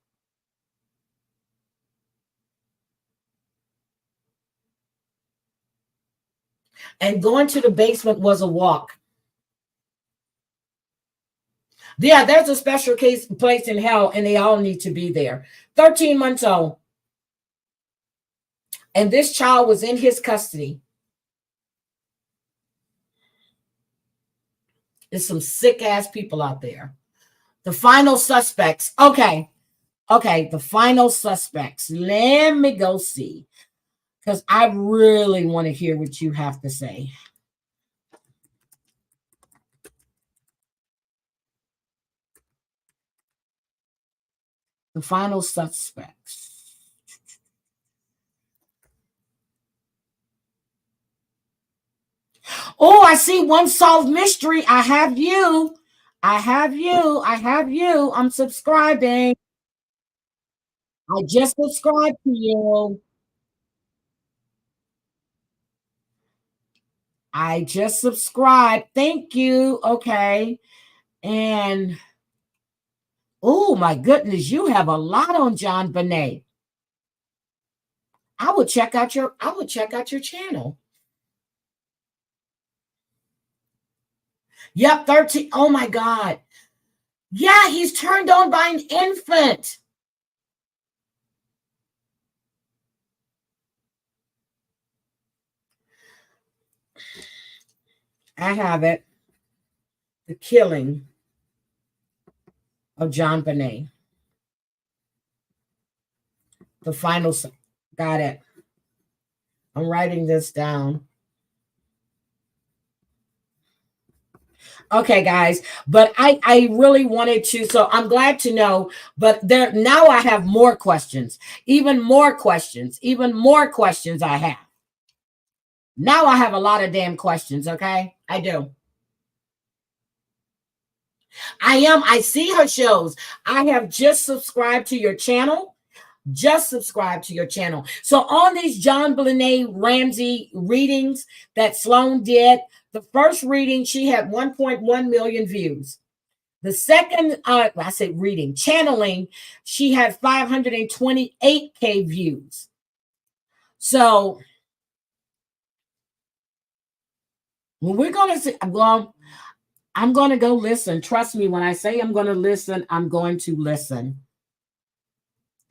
And going to the basement was a walk. Yeah, there's a special place in hell, and they all need to be there. 13 months old. And this child was in his custody. There's some sick ass people out there. The final suspects. Okay. The final suspects. Let me go see. Because I really want to hear what you have to say. The final suspects. Oh, I see one solved mystery. I have you. I'm subscribing. I just subscribed to you. I just subscribed. Thank you. Okay. And oh my goodness, you have a lot on JonBenét. I would check out your channel. Yep, 13. Oh my God. Yeah, he's turned on by an infant. I have it. The killing of JonBenét. The final. Got it. I'm writing this down. Okay, guys, but I really wanted to, so I'm glad to know. But there now I have more questions, even more questions I have. Now I have a lot of damn questions, okay? I do. I see her shows. I have just subscribed to your channel. Just subscribe to your channel. So on these JonBenét Ramsey readings that Sloan did, the first reading, she had 1.1 million views. The second, I say reading, channeling, she had 528K views. So we're going to see, well, I'm going to go listen. Trust me, when I say I'm going to listen, I'm going to listen.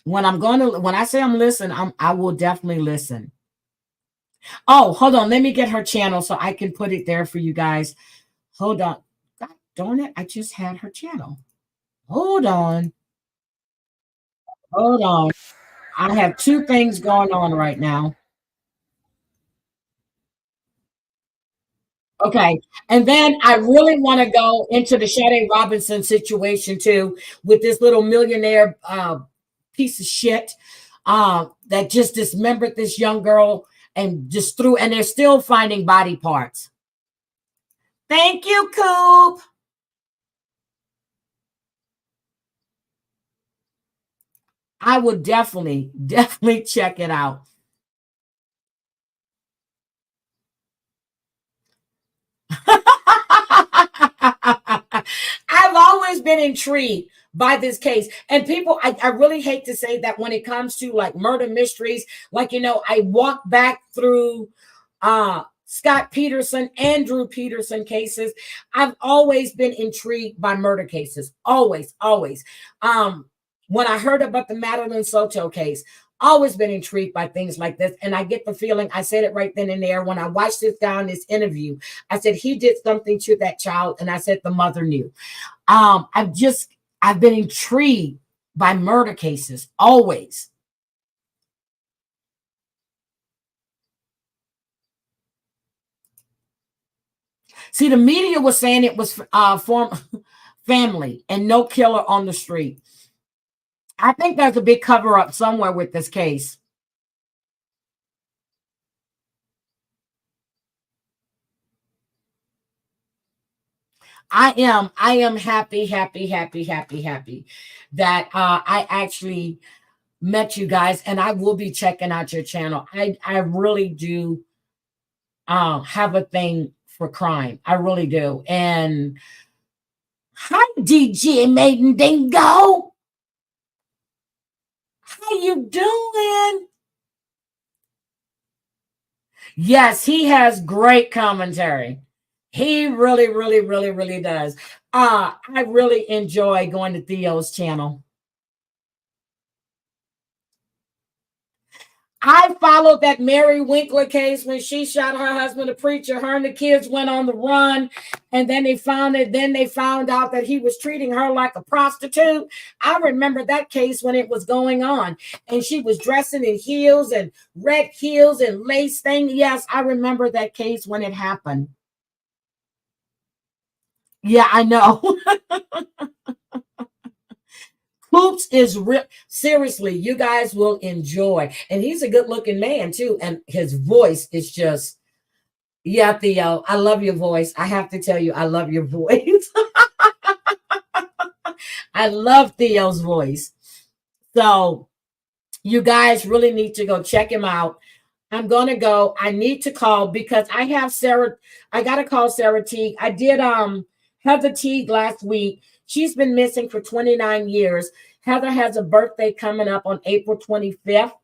When I say I'm listening, I will definitely listen. Oh, hold on. Let me get her channel so I can put it there for you guys. Hold on. God darn it. I just had her channel. Hold on. Hold on. I have two things going on right now. Okay. And then I really want to go into the Sade Robinson situation too, with this little millionaire piece of shit that just dismembered this young girl and just threw, and they're still finding body parts. Thank you, Coop. I would definitely check it out. I've always been intrigued by this case. And people, I really hate to say that when it comes to like murder mysteries, like, I walk back through Scott Peterson, Andrew Peterson cases. I've always been intrigued by murder cases. Always, always. When I heard about the Madeline Soto case, always been intrigued by things like this. And I get the feeling, I said it right then and there when I watched this guy in this interview. I said he did something to that child, and I said the mother knew. I've been intrigued by murder cases always. See, the media was saying it was family and no killer on the street. I think there's a big cover up somewhere with this case. I am happy that I actually met you guys, and I will be checking out your channel. I really do have a thing for crime. I really do. And hi, DJ Maiden Dingo. How you doing? Yes, he has great commentary. He really does. I really enjoy going to Theo's channel. I followed that Mary Winkler case when she shot her husband, a preacher. Her and the kids went on the run, and then they found it. Then they found out that he was treating her like a prostitute. I remember that case when it was going on, and she was dressing in heels and red heels and lace thing. Yes, I remember that case when it happened. Yeah, I know. Hoops is real. Seriously, you guys will enjoy. And he's a good looking man too. And his voice is just, yeah, Theo, I love your voice. I have to tell you, I love your voice. I love Theo's voice. So you guys really need to go check him out. I'm going to go. I need to call because I have Sarah. I got to call Sarah Teague. I did Heather Teague last week. She's been missing for 29 years. Heather has a birthday coming up on April 25th.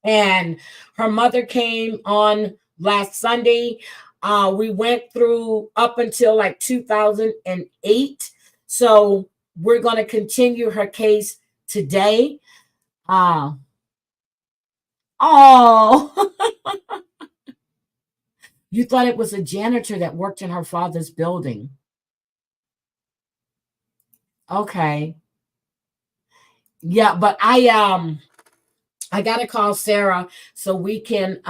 And her mother came on last Sunday. We went through up until like 2008. So we're going to continue her case today. Oh, you thought it was a janitor that worked in her father's building. Okay. Yeah, but I gotta call Sarah so we can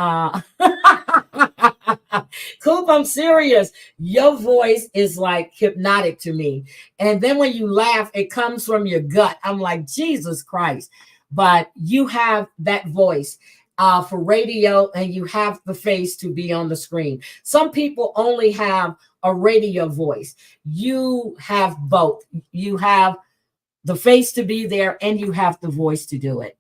Coop, I'm serious. Your voice is like hypnotic to me. And then when you laugh, it comes from your gut. I'm like, Jesus Christ. But you have that voice for radio, and you have the face to be on the screen. Some people only have a radio voice. You have both. You have the face to be there, and you have the voice to do it.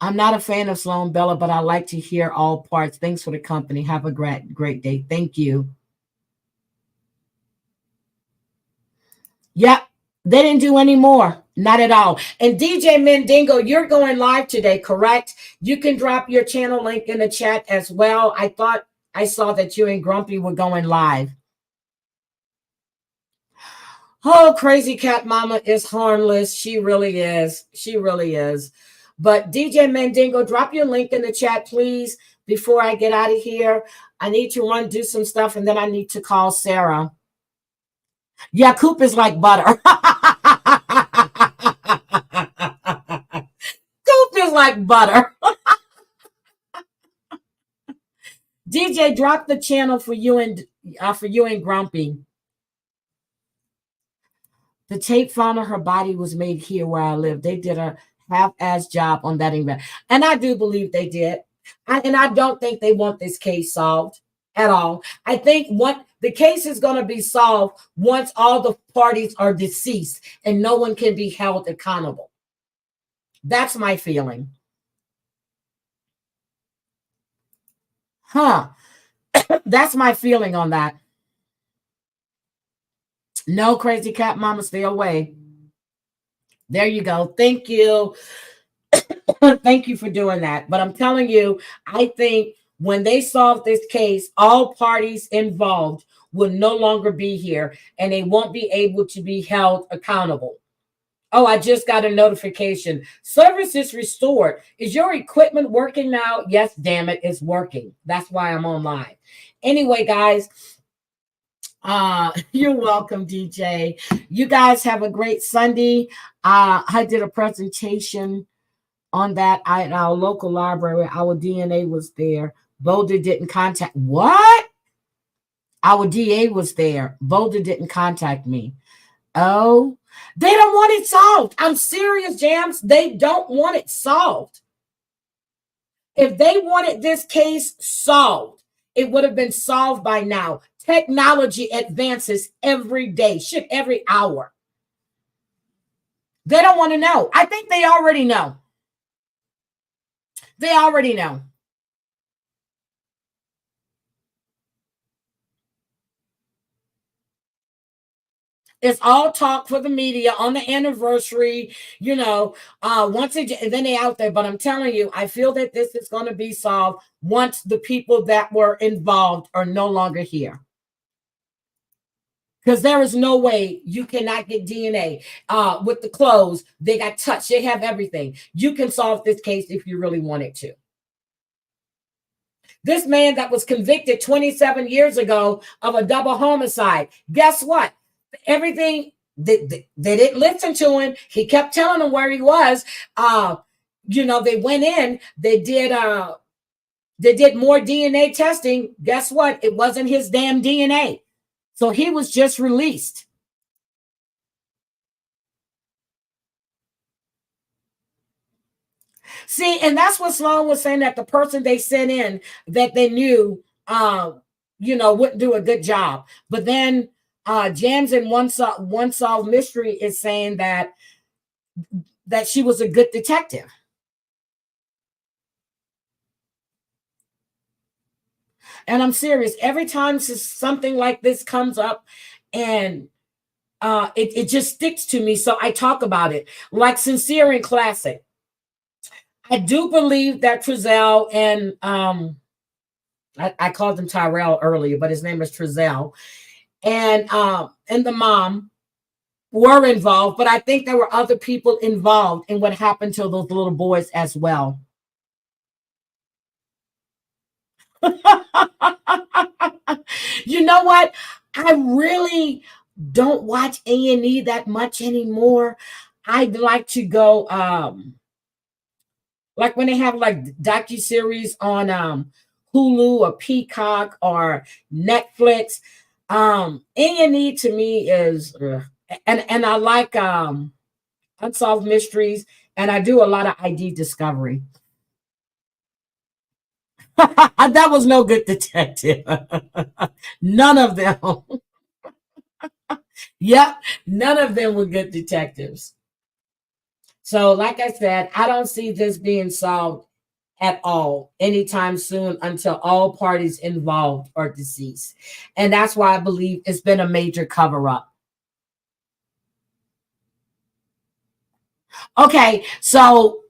I'm not a fan of Sloan Bella, but I like to hear all parts. Thanks for the company. Have a great day. Thank you. Yep. They didn't do any more. Not at all. And DJ Mendingo, you're going live today, correct? You can drop your channel link in the chat as well. I thought I saw that you and Grumpy were going live. Oh, Crazy Cat Mama is harmless. She really is. She really is. But DJ Mendingo, drop your link in the chat, please, before I get out of here. I need to do some stuff, and then I need to call Sarah. Yeah, Coop is like butter. Coop is like butter. DJ, drop the channel for you and Grumpy. The tape found her body was made here where I live. They did a half-ass job on that event. And I do believe they did. And I don't think they want this case solved at all. I think what the case is going to be solved once all the parties are deceased and no one can be held accountable. That's my feeling. That's my feeling on that. No, Crazy Cat Mama, stay away. There you go. Thank you. Thank you for doing that. But I'm telling you, I think when they solve this case, all parties involved will no longer be here, and they won't be able to be held accountable. Oh, I just got a notification. Service is restored. Is your equipment working now? Yes, damn it, it's working. That's why I'm on live. Anyway, guys, you're welcome, DJ. You guys have a great Sunday. I did a presentation on that at our local library. Our DNA was there. Boulder didn't contact. What? Our DA was there. Boulder didn't contact me. Oh, they don't want it solved. I'm serious, Jams. They don't want it solved. If they wanted this case solved, it would have been solved by now. Technology advances every day, shit, every hour. They don't want to know. I think they already know. They already know. It's all talk for the media on the anniversary, once again, then they out there. But I'm telling you, I feel that this is going to be solved once the people that were involved are no longer here. Because there is no way you cannot get DNA with the clothes. They got touched. They have everything. You can solve this case if you really wanted to. This man that was convicted 27 years ago of a double homicide, guess what? Everything, they didn't listen to him. He kept telling them where he was. They went in, they did more DNA testing. Guess what? It wasn't his damn DNA. So he was just released. See, and that's what Sloan was saying, that the person they sent in that they knew, wouldn't do a good job. But then Jams in One Solved Mystery is saying that she was a good detective. And I'm serious. Every time something like this comes up, and it just sticks to me, so I talk about it. Like Sincere and Classic. I do believe that Trezell and I called him Tyrell earlier, but his name is Trezell, and the mom were involved, but I think there were other people involved in what happened to those little boys as well. You know what? I really don't watch A&E that much anymore. I'd like to go like when they have like docuseries on Hulu or Peacock or Netflix. In Your Need to me is and I like unsolved mysteries, and I do a lot of ID discovery. That was no good detective. None of them. Yep, none of them were good detectives. So, like I said, I don't see this being solved at all anytime soon until all parties involved are deceased. And that's why I believe it's been a major cover up. Okay, so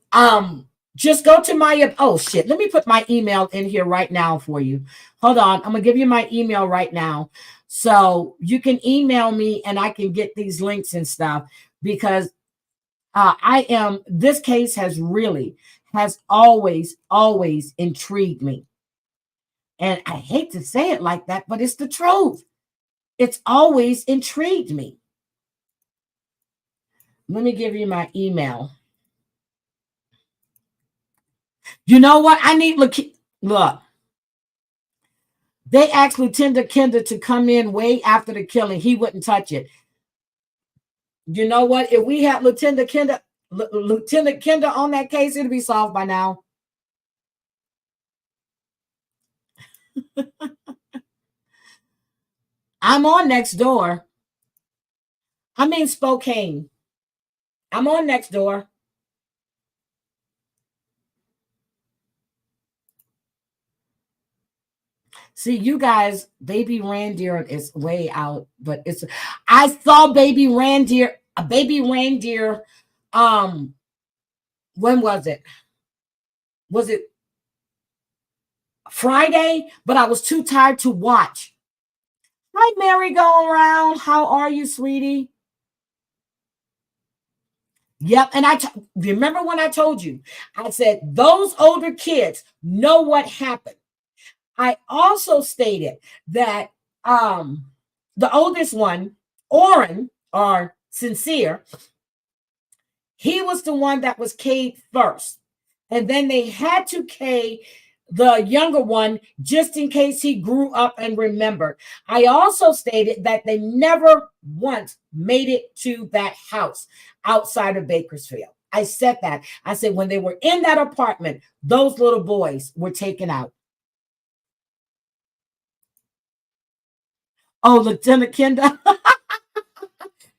just go to my oh shit, let me put my email in here right now for you. Hold on, I'm gonna give you my email right now so you can email me and I can get these links and stuff because this case has always intrigued me. And I hate to say it like that, but it's the truth. It's always intrigued me. Let me give you my email. You know what? I need look. They asked Lieutenant Kinder to come in way after the killing. He wouldn't touch it. You know what? If we had Lieutenant Kinder on that case, it'd be solved by now. I'm on next door. I'm in Spokane. I'm on next door. See, you guys, baby reindeer is way out, but I saw baby reindeer, a baby reindeer. When was it? Was it Friday? But I was too tired to watch. Hi, Mary going around. How are you, sweetie? Yep. And remember when I told you, I said, those older kids know what happened. I also stated that the oldest one, Orrin, or Sincere, he was the one that was K'd first. And then they had to K the younger one just in case he grew up and remembered. I also stated that they never once made it to that house outside of Bakersfield. I said that. I said when they were in that apartment, those little boys were taken out. Oh, Lieutenant Kinder.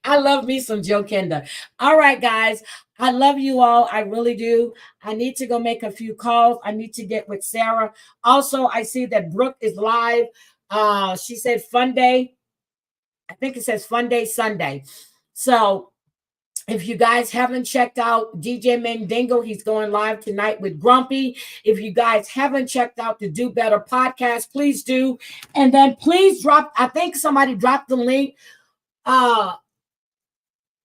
I love me some Joe Kinder. All right, guys. I love you all. I really do. I need to go make a few calls. I need to get with Sarah. Also, I see that Brooke is live. She said fun day. I think it says fun day Sunday. So if you guys haven't checked out DJ Mandingo, he's going live tonight with Grumpy. If you guys haven't checked out the Do Better podcast, please do. And then please I think somebody dropped the link.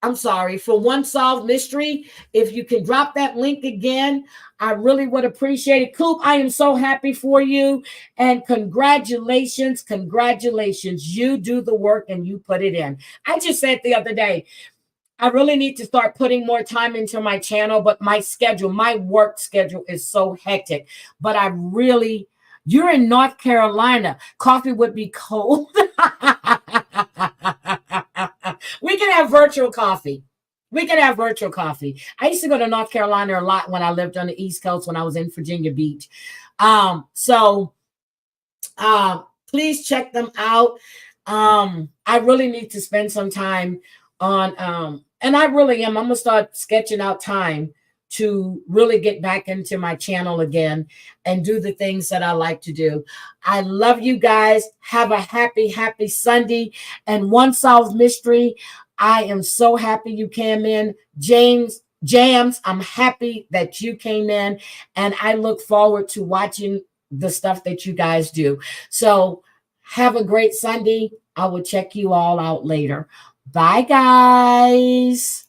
I'm sorry, for Unsolved Mystery. If you can drop that link again, I really would appreciate it. Coop, I am so happy for you. And congratulations. You do the work and you put it in. I just said the other day, I really need to start putting more time into my channel, but my work schedule is so hectic. But you're in North Carolina. Coffee would be cold. We can have virtual coffee. I used to go to North Carolina a lot when I lived on the East Coast, when I was in Virginia Beach. Please check them out. I really need to spend some time on, and I really am. I'm going to start sketching out time to really get back into my channel again and do the things that I like to do. I love you guys. Have a happy Sunday. And Unsolved Mystery, I am so happy you came in. Jams, I'm happy that you came in, and I look forward to watching the stuff that you guys do. So have a great Sunday. I will check you all out later. Bye, guys.